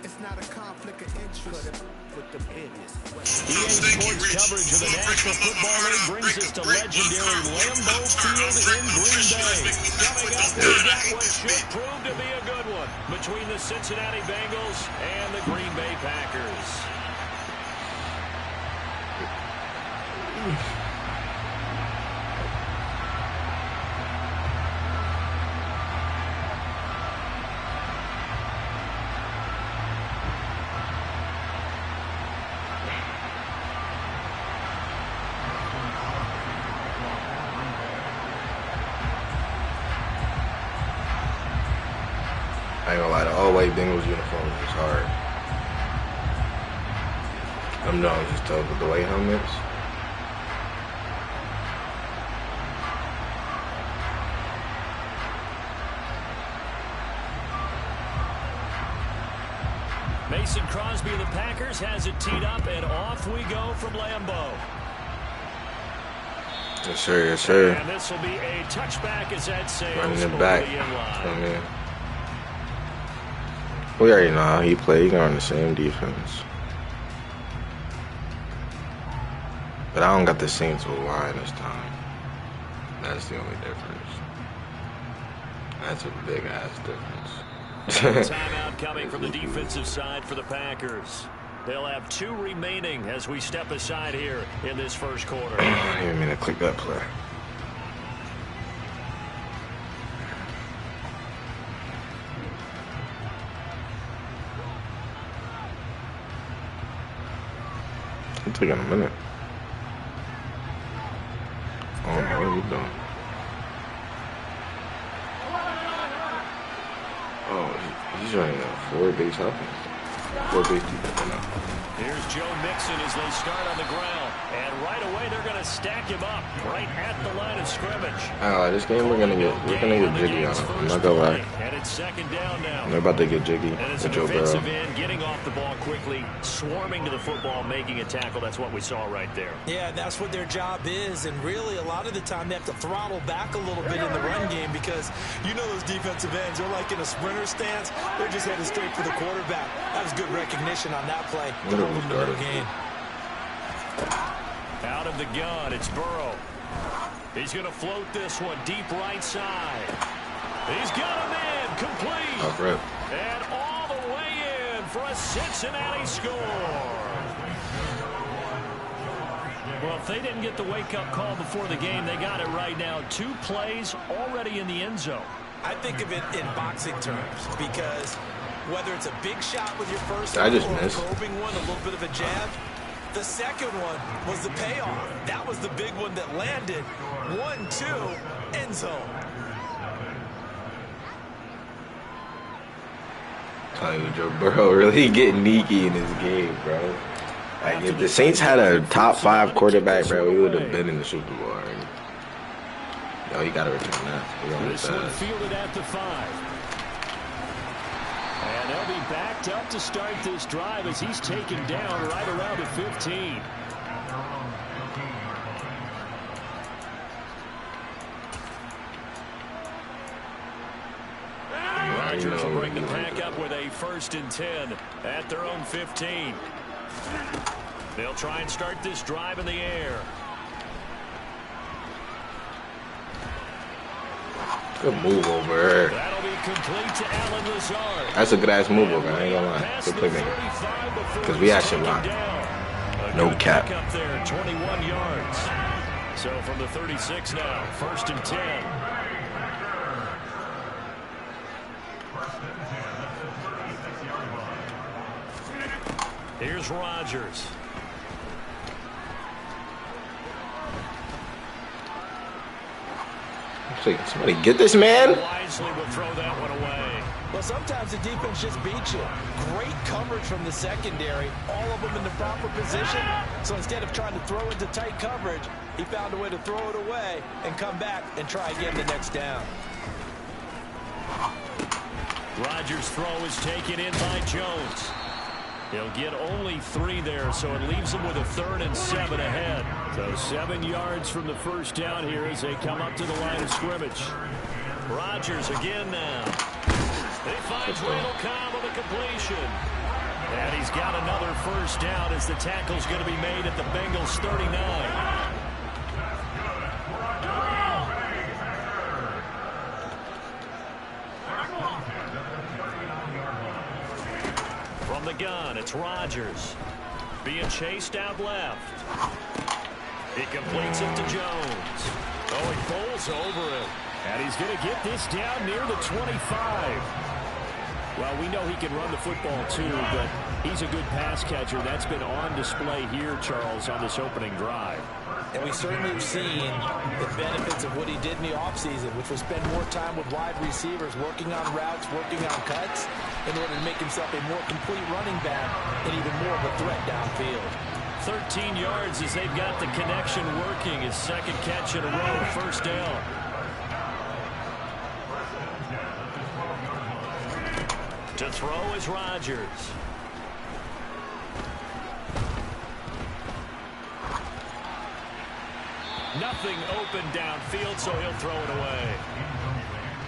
It's not a conflict of interest. With the business. EA Sports coverage of the National Football League brings us to legendary Lambeau Field in Green Bay. Coming up, we've got what should prove to be a good one between the Cincinnati Bengals and the Green Bay Packers. I ain't gonna lie, the all-white Bengals uniform is hard. I'm done just tough with the white helmets. Mason Crosby of the Packers has it teed up, and off we go from Lambeau. Yes, sir, yes, sir. And this will be a touchback as that sails Running it over back. the inline. We already know how he played. He can run the same defense. But I don't got the Saints line this time. That's the only difference. That's a big-ass difference. Timeout coming from the defensive side for the Packers. They'll have 2 remaining as we step aside here in this first quarter. I didn't even mean to click that play. It's taking a minute. Oh, what are you doing? Oh, he's running a 4 base offense. 4 base defense now. Here's Joe Mixon as they start on the ground. stack him up right at the line of scrimmage. This game we're gonna get jiggy on him. I'm not gonna lie. And it's second down now. They're about to get jiggy. And it's an defensive end getting off the ball quickly, swarming to the football, making a tackle. That's what we saw right there. Yeah, that's what their job is. And really, a lot of the time, they have to throttle back a little bit in the run game because you know those defensive ends, they're like in a sprinter stance. They're just headed straight for the quarterback. That was good recognition on that play. The game. Out of the gun, it's Burrow. He's going to float this one deep right side. He's got him in, complete. Oh, great. And all the way in for a Cincinnati score. Well, if they didn't get the wake-up call before the game, they got it right now. 2 plays already in the end zone. I think of it in boxing terms because whether it's a big shot with your first one or a probing one, a little bit of a jab, the second one was the payoff. That was the big one that landed. 1-2, end zone. Telling you, Joe Burrow really getting sneaky in this game, bro. Like, if the Saints had a top 5 quarterback, bro, we would have been in the Super Bowl already. Yo, you gotta return that. This one fielded at the 5. And they'll be backed up to start this drive as he's taken down right around the 15. Rodgers will bring the pack up with a 1st and 10 at their own 15. They'll try and start this drive in the air. Good move over. That'll be complete to Allen Lazard. That's a good ass move over. I ain't gonna lie. Good playmaker. Because we actually locked. No cap. Up there, 21 yards. So from the 36 now, 1st and 10. Here's Rodgers. Somebody get this man. Wisely will throw that one away. Well, sometimes the defense just beats you. Great coverage from the secondary. All of them in the proper position. So instead of trying to throw into tight coverage, he found a way to throw it away and come back and try again the next down. Rodgers' throw is taken in by Jones. He'll get only 3 there, so it leaves him with a 3rd and 7 ahead. So 7 yards from the first down here as they come up to the line of scrimmage. Rodgers again now. He finds Randall Cobb on the completion. And he's got another 1st down as the tackle's going to be made at the Bengals 39. From the gun, it's Rodgers. Being chased out left. He completes it to Jones. Oh, he pulls over it. And he's going to get this down near the 25. Well, we know he can run the football too, but he's a good pass catcher. That's been on display here, Charles, on this opening drive. And we certainly have seen the benefits of what he did in the offseason, which was spend more time with wide receivers, working on routes, working on cuts, in order to make himself a more complete running back and even more of a threat downfield. 13 yards as they've got the connection working. His 2nd catch in a row, 1st down. To throw is Rodgers. Nothing open downfield, so he'll throw it away.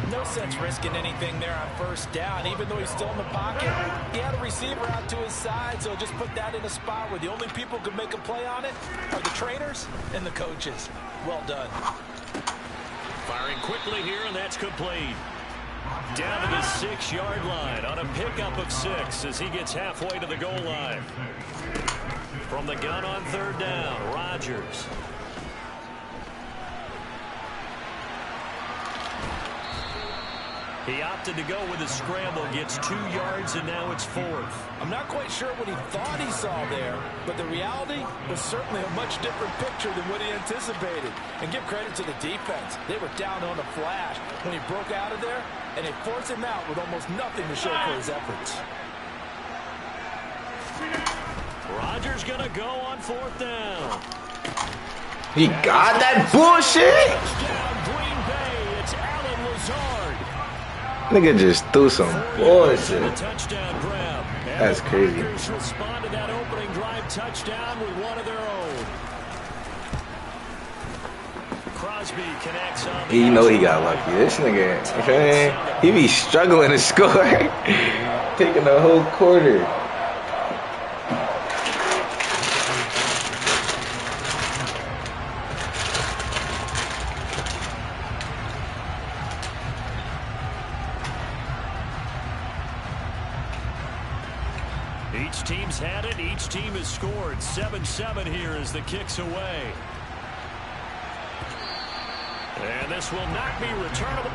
No sense risking anything there on 1st down, even though he's still in the pocket. He had a receiver out to his side, so just put that in a spot where the only people who can make a play on it are the trainers and the coaches. Well done. Firing quickly here, and that's complete. Down to the 6-yard line on a pickup of 6 as he gets halfway to the goal line. From the gun on 3rd down, Rodgers. He opted to go with a scramble, gets 2 yards, and now it's 4th. I'm not quite sure what he thought he saw there, but the reality was certainly a much different picture than what he anticipated. And give credit to the defense. They were down on a flash when he broke out of there, and they forced him out with almost nothing to show for his efforts. Rodgers going to go on 4th down. He got that bullshit. Green Bay. It's Alan Lazard. Nigga just threw some bullshit. Touchdown grab. That's crazy. Packers respond to that opening drive touchdown with one of their own. Crosby connects on. You know he got lucky. This nigga, man, he be struggling to score. Taking the whole quarter. Each team's had it. Each team has scored. 7-7 here as the kick's away. And this will not be returnable.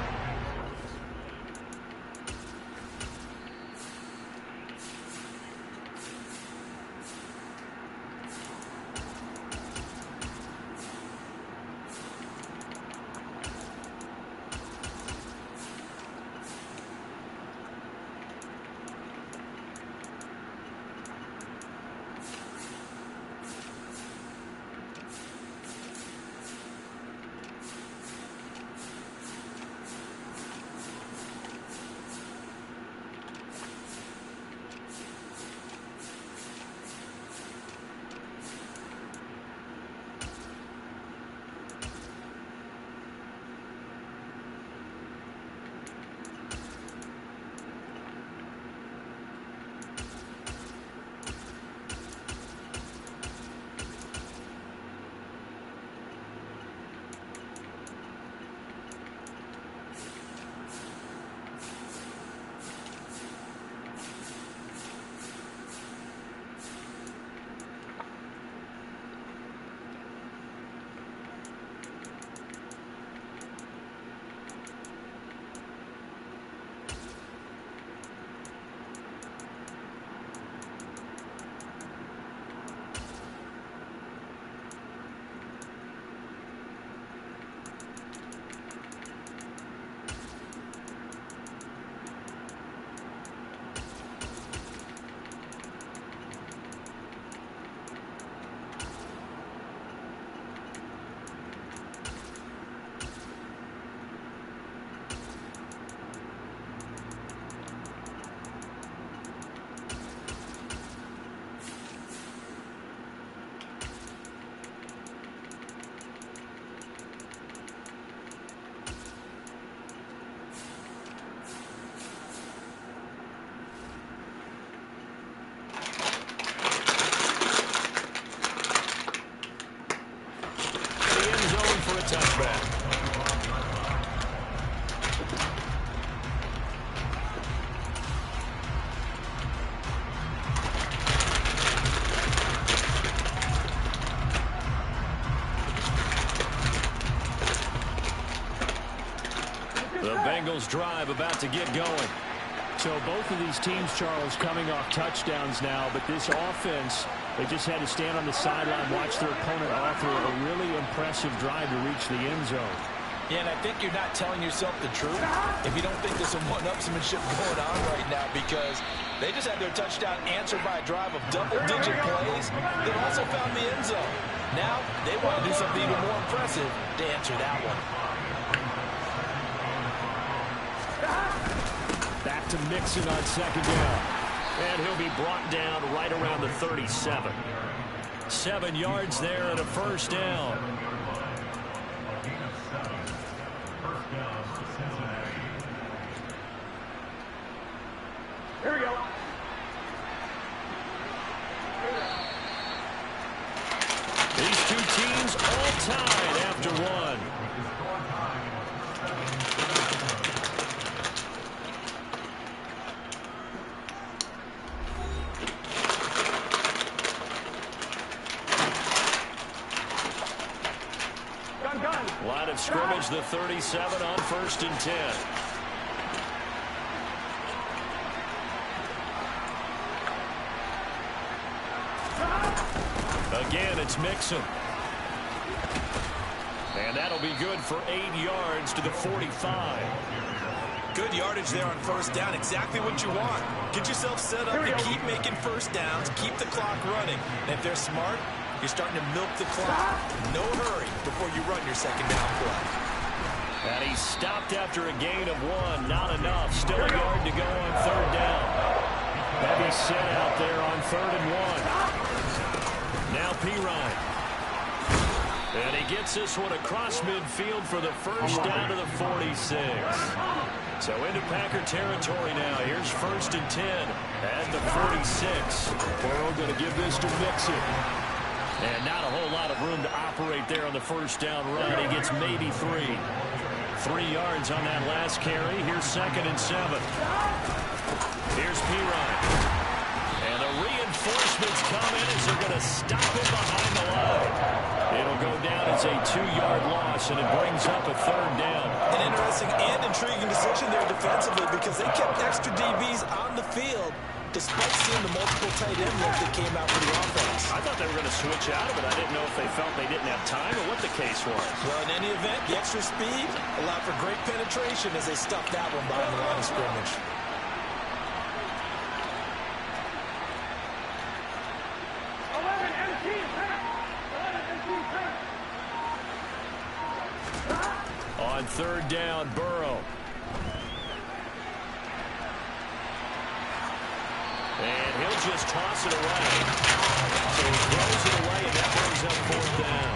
The Bengals drive about to get going. So both of these teams, Charles, coming off touchdowns now, but this offense, they just had to stand on the sideline, watch their opponent offer a really impressive drive to reach the end zone. Yeah, and I think you're not telling yourself the truth if you don't think there's some one-upsmanship going on right now, because they just had their touchdown answered by a drive of double-digit plays that also found the end zone. Now they want to do something even more impressive to answer that one. Back to Mixon on second down. And he'll be brought down right around the 37. 7 yards there and a first down. Here we go. These two teams all tied after one. Line of scrimmage, the 37 on 1st and 10. Again, it's Mixon. And that'll be good for 8 yards to the 45. Good yardage there on first down. Exactly what you want. Get yourself set up to keep making first downs, keep the clock running. And if they're smart, you're starting to milk the clock. No hurry. before you run your second down play. And he's stopped after a gain of 1. Not enough. Still a yard to go on third down. Heavy set out there on 3rd and 1. Now Pirine. And he gets this one across midfield for the first down to the 46. So into Packer territory now. Here's 1st and 10 at the 46. Burrow going to give this to Mixon. And not a whole lot of room to operate there on the first down run. He gets maybe 3. 3 yards on that last carry. Here's 2nd and 7. Here's Pirine. And the reinforcements come in as they're going to stop him behind the line. It'll go down as a 2-yard loss, and it brings up a 3rd down. An interesting and intriguing decision there defensively because they kept extra DBs on the field despite seeing the multiple tight end look that came out for the offense. I thought they were going to switch out of it. I didn't know if they felt they didn't have time or what the case was. Well, in any event, the extra speed allowed for great penetration as they stuffed that one behind the line of scrimmage. On 3rd down, Burrow. And he'll just toss it away. So he throws it away, and that brings up 4th down.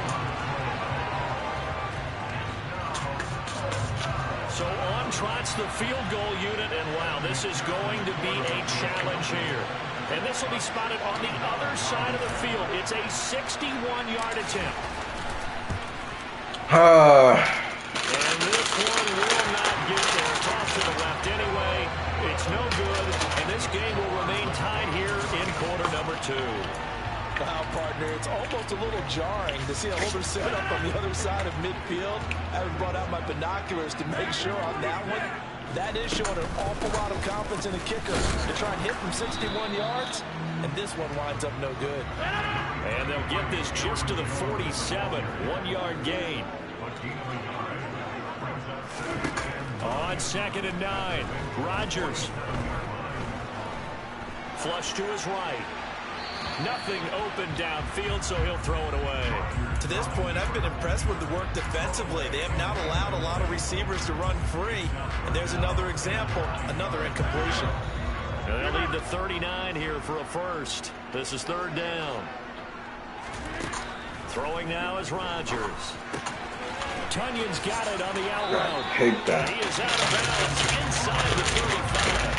So on trots the field goal unit, and wow, this is going to be a challenge here. And this will be spotted on the other side of the field. It's a 61-yard attempt. And this one will not get there. Toss to the left anyway. It's no good, and this game will remain tied here in quarter number 2. Wow, partner, it's almost a little jarring to see a holder set up on the other side of midfield. I haven't brought out my binoculars to make sure on that one. That is showing an awful lot of confidence in the kicker to try and hit from 61 yards, and this one winds up no good. And they'll get this just to the 47, 1-yard gain. On 2nd and 9, Rodgers. Flush to his right. Nothing open downfield, so he'll throw it away. To this point, I've been impressed with the work defensively. They have not allowed a lot of receivers to run free. And there's another example, another incompletion. And they'll lead to 39 here for a first. This is 3rd down. Throwing now is Rodgers. Tunyon's got it on the out route. Hate that. He is out of bounds inside the 35.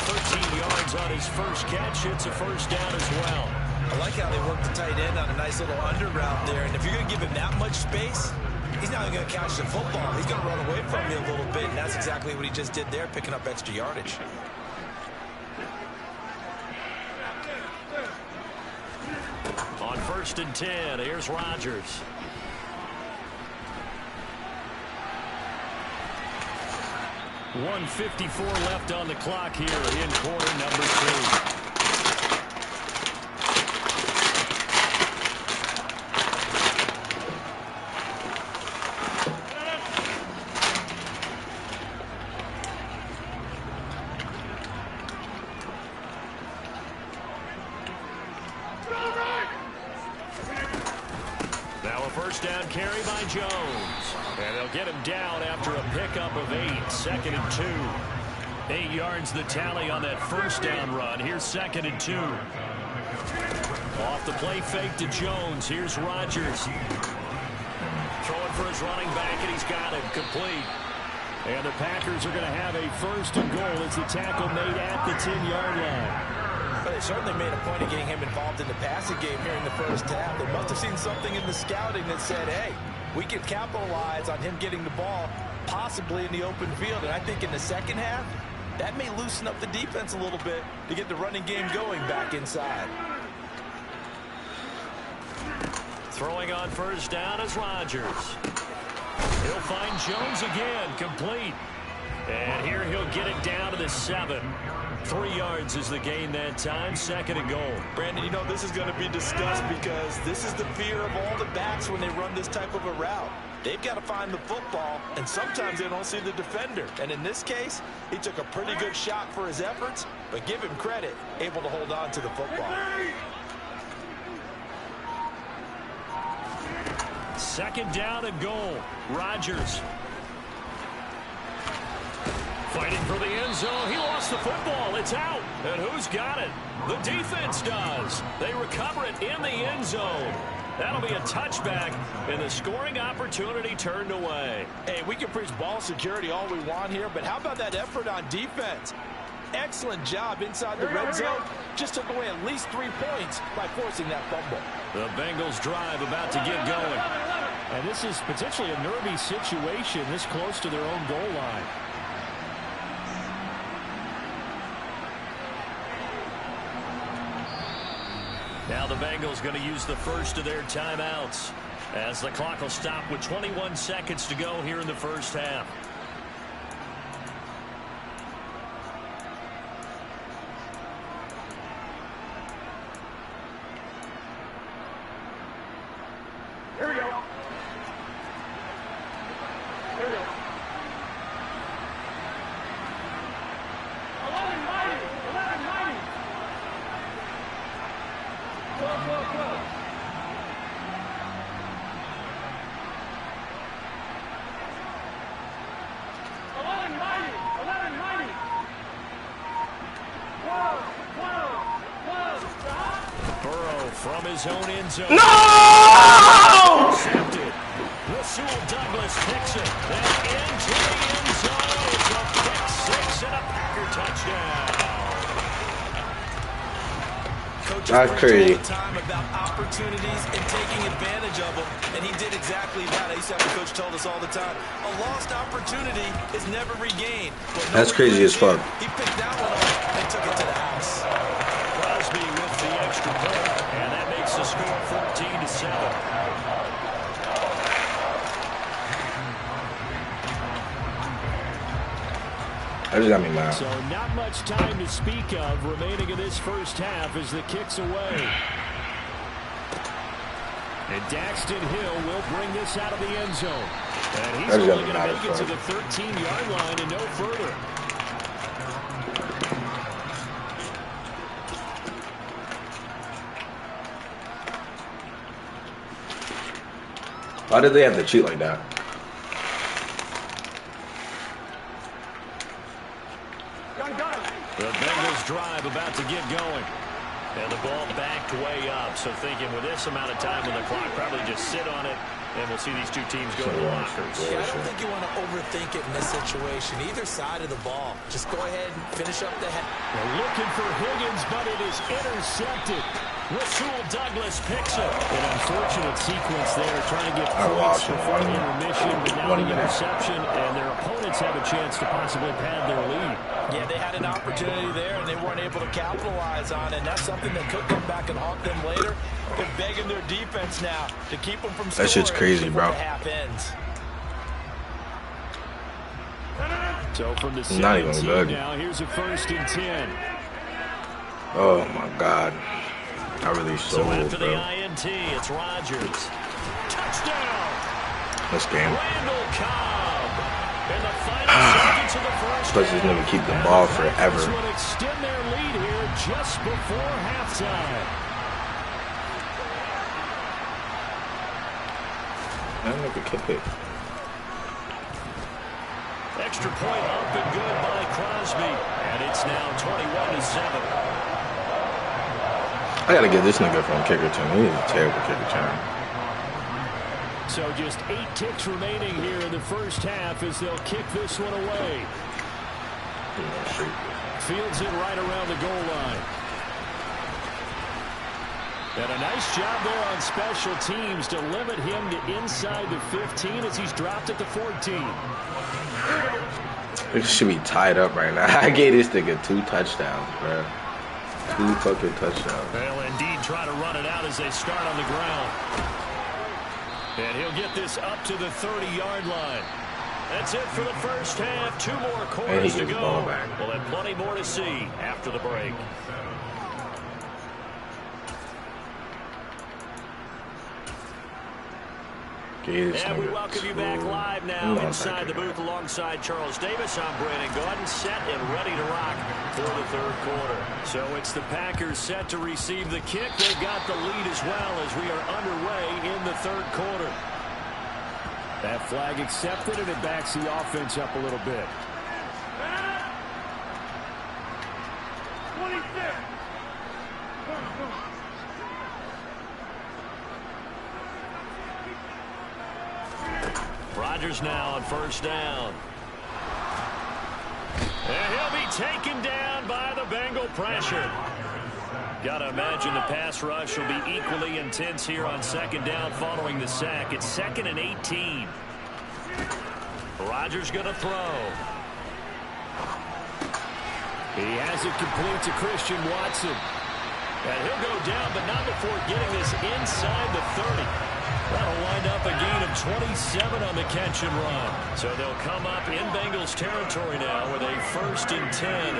13 yards on his first catch. It's a first down as well. I like how they work the tight end on a nice little under route there. And if you're going to give him that much space, he's not going to catch the football. He's going to run away from you a little bit. And that's exactly what he just did there, picking up extra yardage. On 1st and 10, here's Rodgers. .154 left on the clock here in quarter number 2. Now a first down carry by Jones. And they'll get him down after a pickup of 8. 2nd and 2. 8 yards the tally on that first down run. Here's 2nd and 2. Off the play fake to Jones. Here's Rodgers. Throwing for his running back, and he's got it. Complete. And the Packers are going to have a 1st and goal as the tackle made at the 10-yard line. But they certainly made a point of getting him involved in the passing game here in the first half. They must have seen something in the scouting that said, hey, we can capitalize on him getting the ball possibly in the open field. And I think in the second half, that may loosen up the defense a little bit to get the running game going back inside. Throwing on first down is Rodgers. He'll find Jones again, complete. And here he'll get it down to the 7. 3 yards is the gain that time. 2nd and goal. Brandon, you know this is going to be discussed because this is the fear of all the backs when they run this type of a route. They've got to find the football, and sometimes they don't see the defender. And in this case, he took a pretty good shot for his efforts, but give him credit, able to hold on to the football. 2nd down and goal. Rodgers. Fighting for the end zone. He lost the football. It's out. And who's got it? The defense does. They recover it in the end zone. That'll be a touchback, and the scoring opportunity turned away. Hey, we can preach ball security all we want here, but how about that effort on defense? Excellent job inside the red zone. Just took away at least 3 points by forcing that fumble. The Bengals drive about to get going. And this is potentially a nervy situation this close to their own goal line. Now the Bengals going to use the first of their timeouts as the clock will stop with 21 seconds to go here in the first half. Here we go. Here we go. 1190. 1190. 12, 12, 12. 1190. 1190. 12, 12, 12. Stop. Burrow from his own end zone. No! Intercepted. Rasul Douglas picks it. Then into the end zone. It's a pick six and a Packer touchdown. Coaches That's preach crazy. all the time about opportunities and taking advantage of them, and he did exactly that. I used to have a coach told us all the time, a lost opportunity is never regained. Well, That's crazy as fuck. He picked that one up and took it to the house. Crosby with the extra point, and that makes the score 14-7. That just got me mad. So not much time to speak of remaining in this first half as the kick's away. And Daxton Hill will bring this out of the end zone. And he's only going to make it to the 13-yard line and no further. Why did they have to cheat like that? The Bengals drive about to get going. And the ball backed way up. So thinking with this amount of time on the clock, probably just sit on it, and we'll see these two teams go to the lockers. Yeah, I don't think you want to overthink it in this situation. Either side of the ball. Just go ahead and finish up the head. They're looking for Higgins, but it is intercepted. Rasul Douglas picks it. An unfortunate sequence there, trying to get I points lost before it. intermission, but now the interception, and their opponents have a chance to possibly pad their lead. Yeah, they had an opportunity there, and they weren't able to capitalize on it. And that's something that could come back and haunt them later. They're begging their defense now to keep them from scoring. That shit's crazy, bro. The half ends. So from the Not even 17 good. now, here's a 1st and 10. Oh my God. I really So sold, after the bro. INT, it's Rodgers. Touchdown! This game. Randall Cobb. In the final seconds of the first Plus, this nigga keep the ball forever. This would extend their lead here just before halftime. That nigga kick it. Extra point up and good by Crosby. And it's now 21-7. I gotta get this nigga from kicker turn. He's a terrible kicker turn. So just 8 ticks remaining here in the first half as they'll kick this one away. Fields it right around the goal line. And a nice job there on special teams to limit him to inside the 15 as he's dropped at the 14. It should be tied up right now. I gave this nigga 2 touchdowns, bro. 2 fucking touchdowns. They'll indeed try to run it out as they start on the ground. And he'll get this up to the 30-yard line. That's it for the first half. 2 more quarters to go. We'll have plenty more to see after the break. And we welcome you back live now inside the booth alongside Charles Davis. I'm Brandon Gordon, set and ready to rock for the third quarter. So it's the Packers set to receive the kick. They've got the lead as well as we are underway in the third quarter. That flag accepted, and it backs the offense up a little bit. 26. Rodgers now on first down. And he'll be taken down by the Bengal pressure. Got to imagine the pass rush will be equally intense here on second down following the sack. It's 2nd and 18. Rodgers going to throw. He has it complete to Christian Watson. And he'll go down, but not before getting this inside the 30. That'll wind up a gain of 27 on the catch and run. So they'll come up in Bengals territory now with a 1st and 10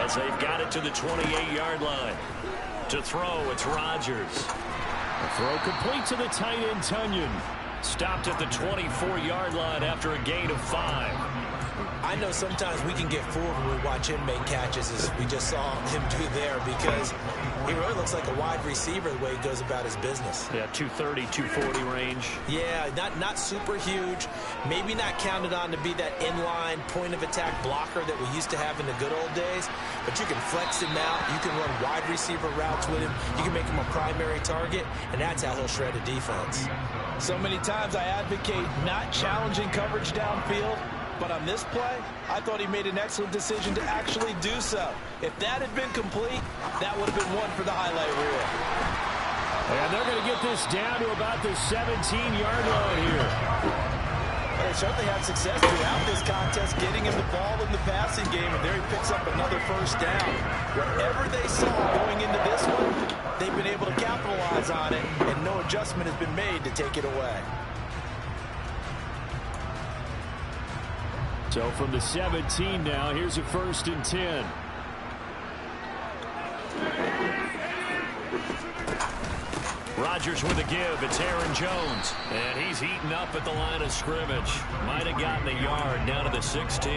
as they've got it to the 28-yard line. To throw, it's Rodgers. The throw complete to the tight end, Tunyon. Stopped at the 24-yard line after a gain of 5. I know sometimes we can get fooled when we watch him make catches, as we just saw him do there, because he really looks like a wide receiver the way he goes about his business. Yeah, 230, 240 range. Yeah, not super huge. Maybe not counted on to be that inline point-of-attack blocker that we used to have in the good old days, but you can flex him out. You can run wide receiver routes with him. You can make him a primary target, and that's how he'll shred a defense. So many times I advocate not challenging coverage downfield, but on this play, I thought he made an excellent decision to actually do so. If that had been complete, that would have been one for the highlight reel. And they're going to get this down to about the 17-yard line here. They certainly had success throughout this contest, getting him the ball in the passing game, and there he picks up another first down. Whatever they saw going into this one, they've been able to capitalize on it, and no adjustment has been made to take it away. So from the 17 now, here's a 1st and 10. Rodgers with a give. It's Aaron Jones. And he's eaten up at the line of scrimmage. Might have gotten a yard down to the 16.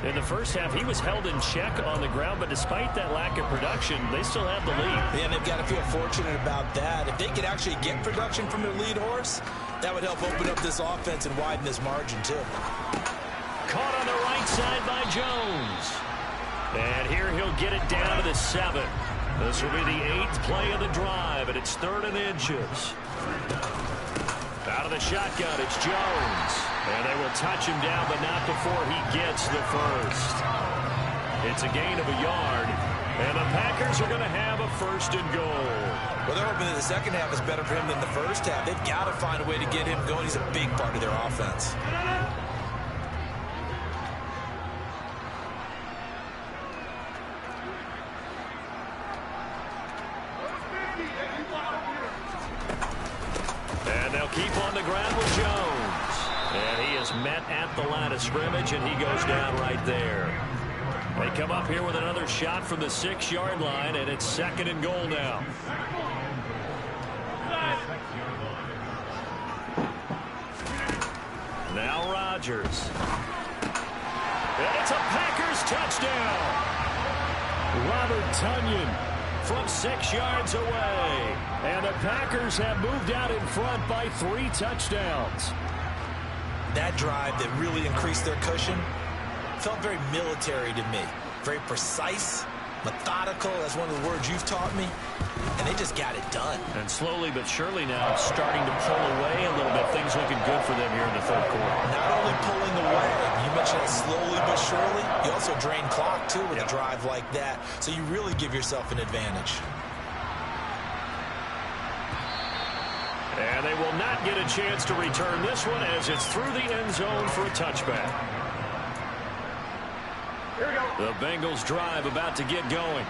In the first half, he was held in check on the ground, but despite that lack of production, they still have the lead. And they've got to feel fortunate about that. If they could actually get production from their lead horse, that would help open up this offense and widen this margin, too. Caught on the right side by Jones. And here he'll get it down to the 7. This will be the 8th play of the drive, and it's 3rd and inches. Out of the shotgun, it's Jones. And they will touch him down, but not before he gets the first. It's a gain of a yard, and the Packers are going to have a 1st and goal. Well, they're hoping that the second half is better for him than the first half. They've got to find a way to get him going. He's a big part of their offense. And they'll keep on the ground with Jones. And he is met at the line of scrimmage, and he goes down right there. They come up here with another shot from the 6-yard line, and it's 2nd and goal now. Now Rodgers. And it's a Packers touchdown. Robert Tunyon from 6 yards away. And the Packers have moved out in front by 3 touchdowns. That drive that really increased their cushion felt very military to me. Very precise, methodical. That's one of the words you've taught me. And they just got it done. And slowly but surely now starting to pull away a little bit. Things looking good for them here in the 3rd quarter. Not only pulling away, you mentioned that slowly but surely. You also drain clock, too, with a drive like that. So you really give yourself an advantage. And they will not get a chance to return this one as it's through the end zone for a touchback. The Bengals drive about to get going.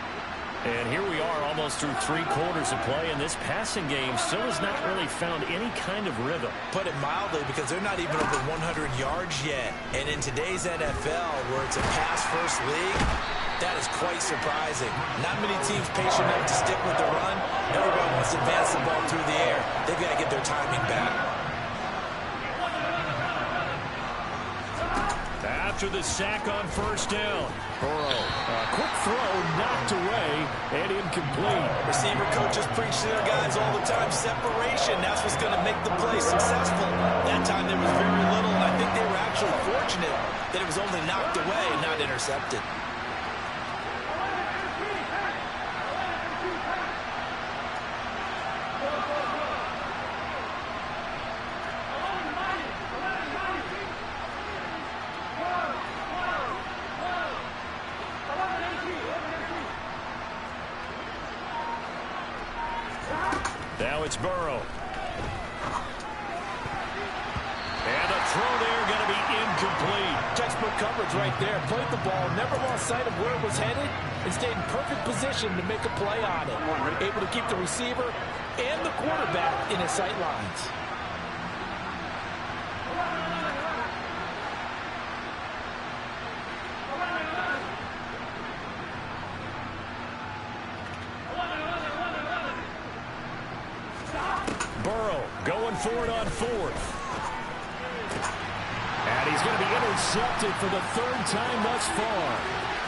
And here we are almost through 3 quarters of play, and this passing game still has not really found any kind of rhythm. Put it mildly, because they're not even over 100 yards yet. And in today's NFL, where it's a pass-first league, that is quite surprising. Not many teams patient enough to stick with the run. Everybody wants to advance the ball through the air. They've got to get their timing back. After the sack on first down, Burrow, a quick throw knocked away and incomplete. Receiver coaches preach to their guys all the time. Separation, that's what's going to make the play successful. That time there was very little, and I think they were actually fortunate that it was only knocked away, not intercepted. Now it's Burrow. And a throw there going to be incomplete. Textbook coverage right there. Played the ball, never lost sight of where it was headed, and stayed in perfect position to make a play on it. Able to keep the receiver and the quarterback in his sight lines. Burrow going for it on fourth. And he's going to be intercepted for the third time thus far.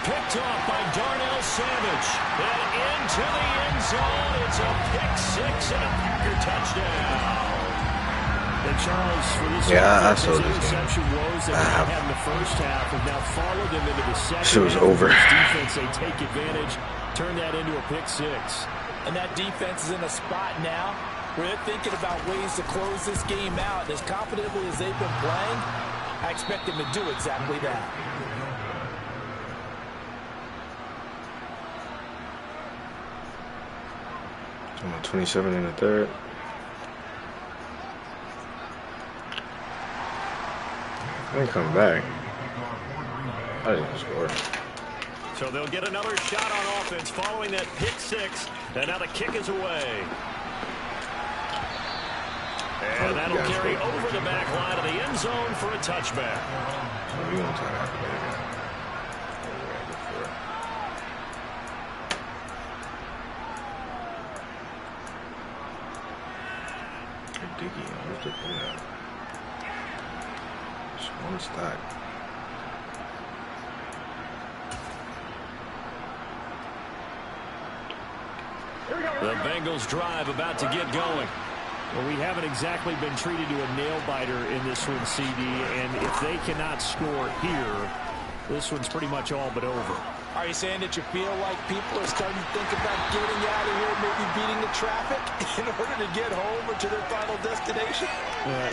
Picked off by Darnell Savage. And into the end zone. It's a pick six and a Packer touchdown. And Charles, for this I saw this interception woes that they had in the first half have now followed them into the second. Shit was over. Defense, they take advantage, turn that into a pick six. And that defense is in a spot now where they're thinking about ways to close this game out. As confidently as they've been playing, I expect them to do exactly that. I'm on 27 in the third. I didn't come back. I didn't score. So they'll get another shot on offense following that pick six. And now the kick is away. And that'll carry over the back line of the end zone for a touchback. One stack. The Bengals drive about to get going. Well, we haven't exactly been treated to a nail-biter in this one, CD, and if they cannot score here, this one's pretty much all but over. Are you saying that you feel like people are starting to think about getting out of here, maybe beating the traffic in order to get home or to their final destination?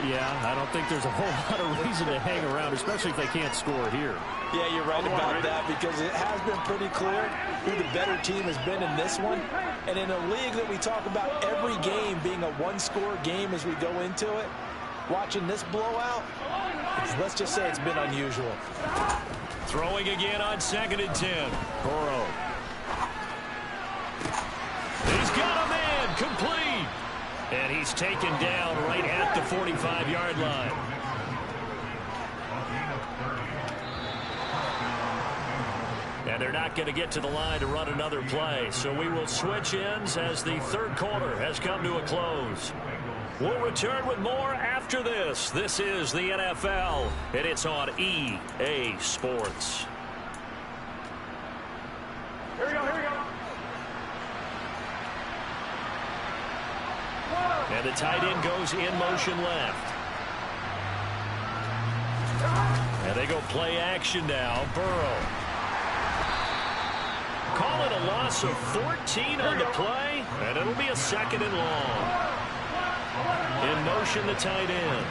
Yeah, I don't think there's a whole lot of reason to hang around, especially if they can't score here. Yeah, you're right about that, because it has been pretty clear who the better team has been in this one. And in a league that we talk about every game being a one-score game as we go into it, watching this blowout, let's just say it's been unusual. Throwing again on 2nd and 10. Burrow. He's got a man, complete. And he's taken down right at the 45-yard line. And they're not going to get to the line to run another play. So we will switch ends as the third quarter has come to a close. We'll return with more after this. This is the NFL, and it's on EA Sports. Here we go. And the tight end goes in motion left. And they go play action now. Burrow. Call it a loss of 14 on the play, and it'll be a 2nd and long. In motion, the tight end.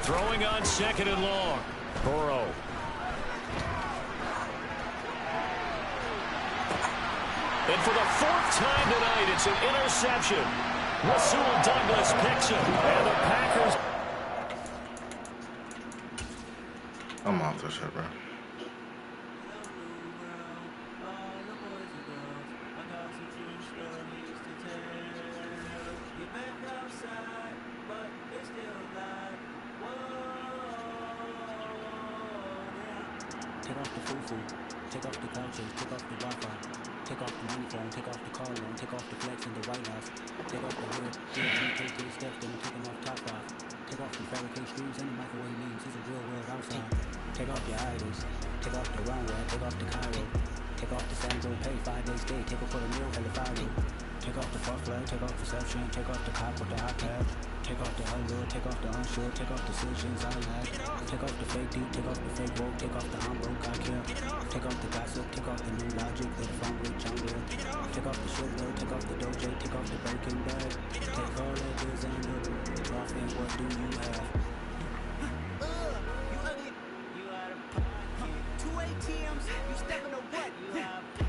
Throwing on 2nd and long. Burrow. And for the 4th time tonight, it's an interception. Rasul Douglas picks him. And the Packers. I'm off this shit, bro. Take off the foo-foo, take off the couches, take off the Wi-Fi, take off the uniform, take off the car loan, take off the flex in the White House, take off the hood, take 3 steps, then I'm taking off top 5, take off the fabricate screws and the microwave memes, it's a real world outside, take off your idols, take off the runway, take off the Cairo, take off the Sandro pay, 5 days stay, take off for the meal, hella fire, Take off the far flag, take off perception, take off the cop with the hot pad. Take off the allure, take off the unsure, take off decisions I lag. Take off the fake deep, take off the fake woke, take off the I'm broke, I care. Take off the gossip, take off the new logic that if I'm rich, I'm real. Take off the shit load, take off the doje, take off the breaking bag. Take all that is and look off and what do you have? You ugly. You out of pocket. 2 ATMs, you stepping to what? You out of pocket.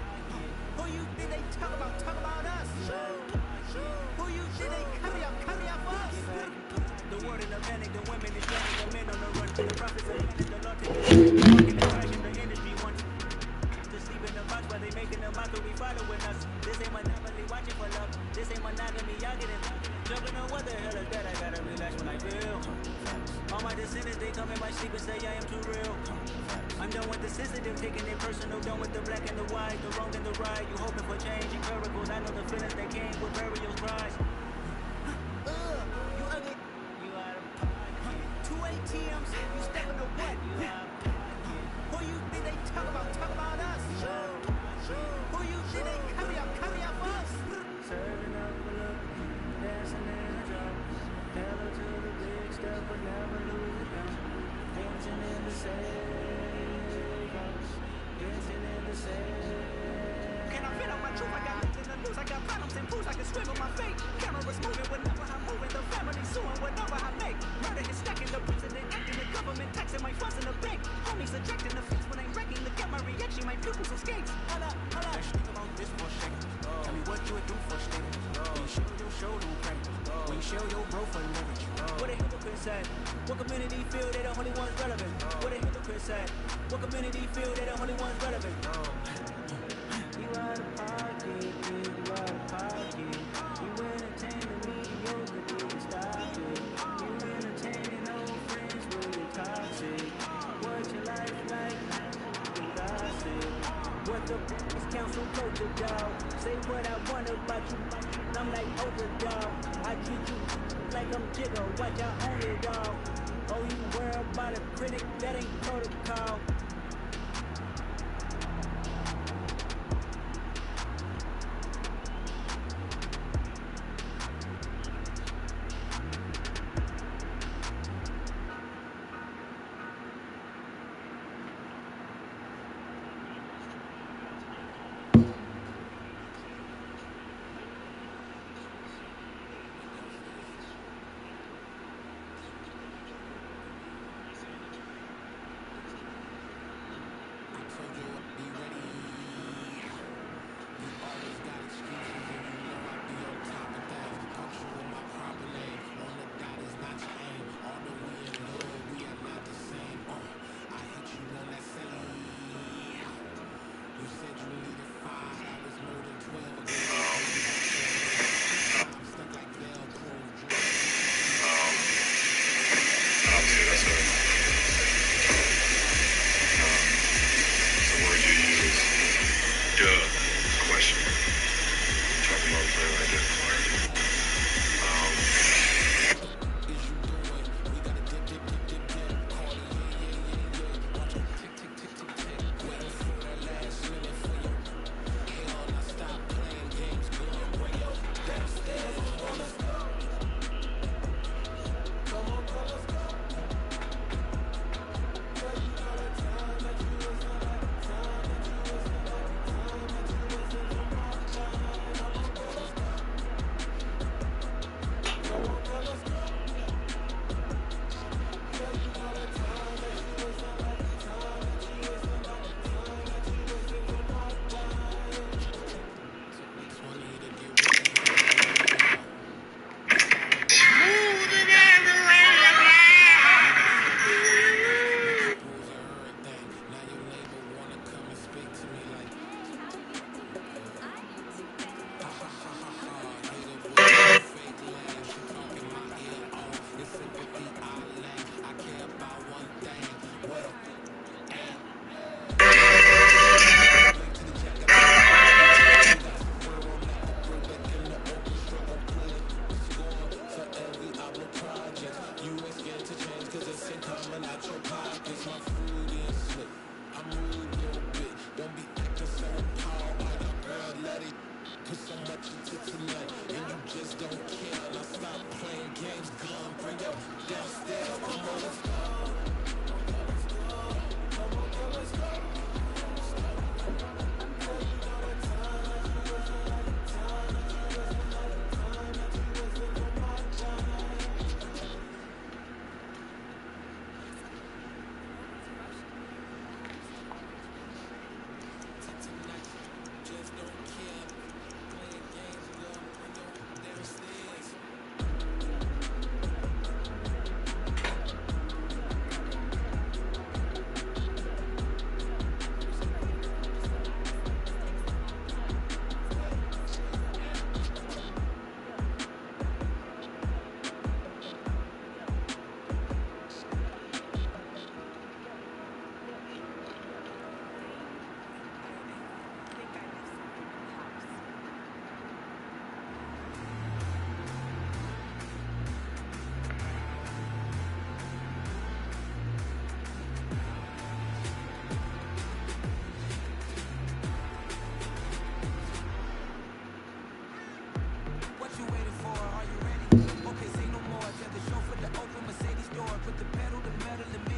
Who you think they talk about? Talk about us. Who you think they carry up for us? The word in the panic, the women is running, the men on the run. The profits are running, the law taking the crash in the industry wants to sleep in the box while they making a mockery following us. This ain't monopoly watching for love. This ain't monogamy, y'all getting jumping on what the hell is that? I gotta relax when I feel. All my descendants, they come in my sleep and say I am too real. I'm done with the sensitive, taking it personal. Done with the black and the white, the wrong and the right. You hoping for change and miracles. I know the feelings that came with burial cries. You ugly. You out of pocket. 2 ATMs, you stepping to what? You out of pocket. Who you think they talk about? Talk about us. Who you think they carry up for us? Serving up a look, dancing in the drop. Hello to the big step, but never lose it down. Dancing in the same house. Dancing in the same. Can I fit out my truth? I got nothing to lose. I got problems and fools. I can swim on my fate. Cameras moving whenever I'm moving. The family suing whatever I make. Murder is stacking the president, acting the government, taxing my funds in the bank. Homies ejecting the fence when I'm wrecking. Look at my reaction, my pupils escape. Hold up. Let's think about this for a second. Tell me what you would do for a statement. When you show your show, don't pray. When you show your bro for leverage. What a hypocrite said. What community feel they the only ones relevant? What a hypocrite said. What community feel they the only ones relevant? You out of pocket, you out of pocket. You entertain the mediocre, you stop it. You entertaining old friends where you're toxic. What your life like? You gossip. What the is council culture, dog? Say what I want about you. I'm like overdog. I treat you like I'm Jigga. Watch out on it, dog. Oh, you worry about a critic? That ain't protocol. What you waiting for? Are you ready? Okay, say no more. Tell the chauffeur to open Mercedes door. Put the pedal to metal and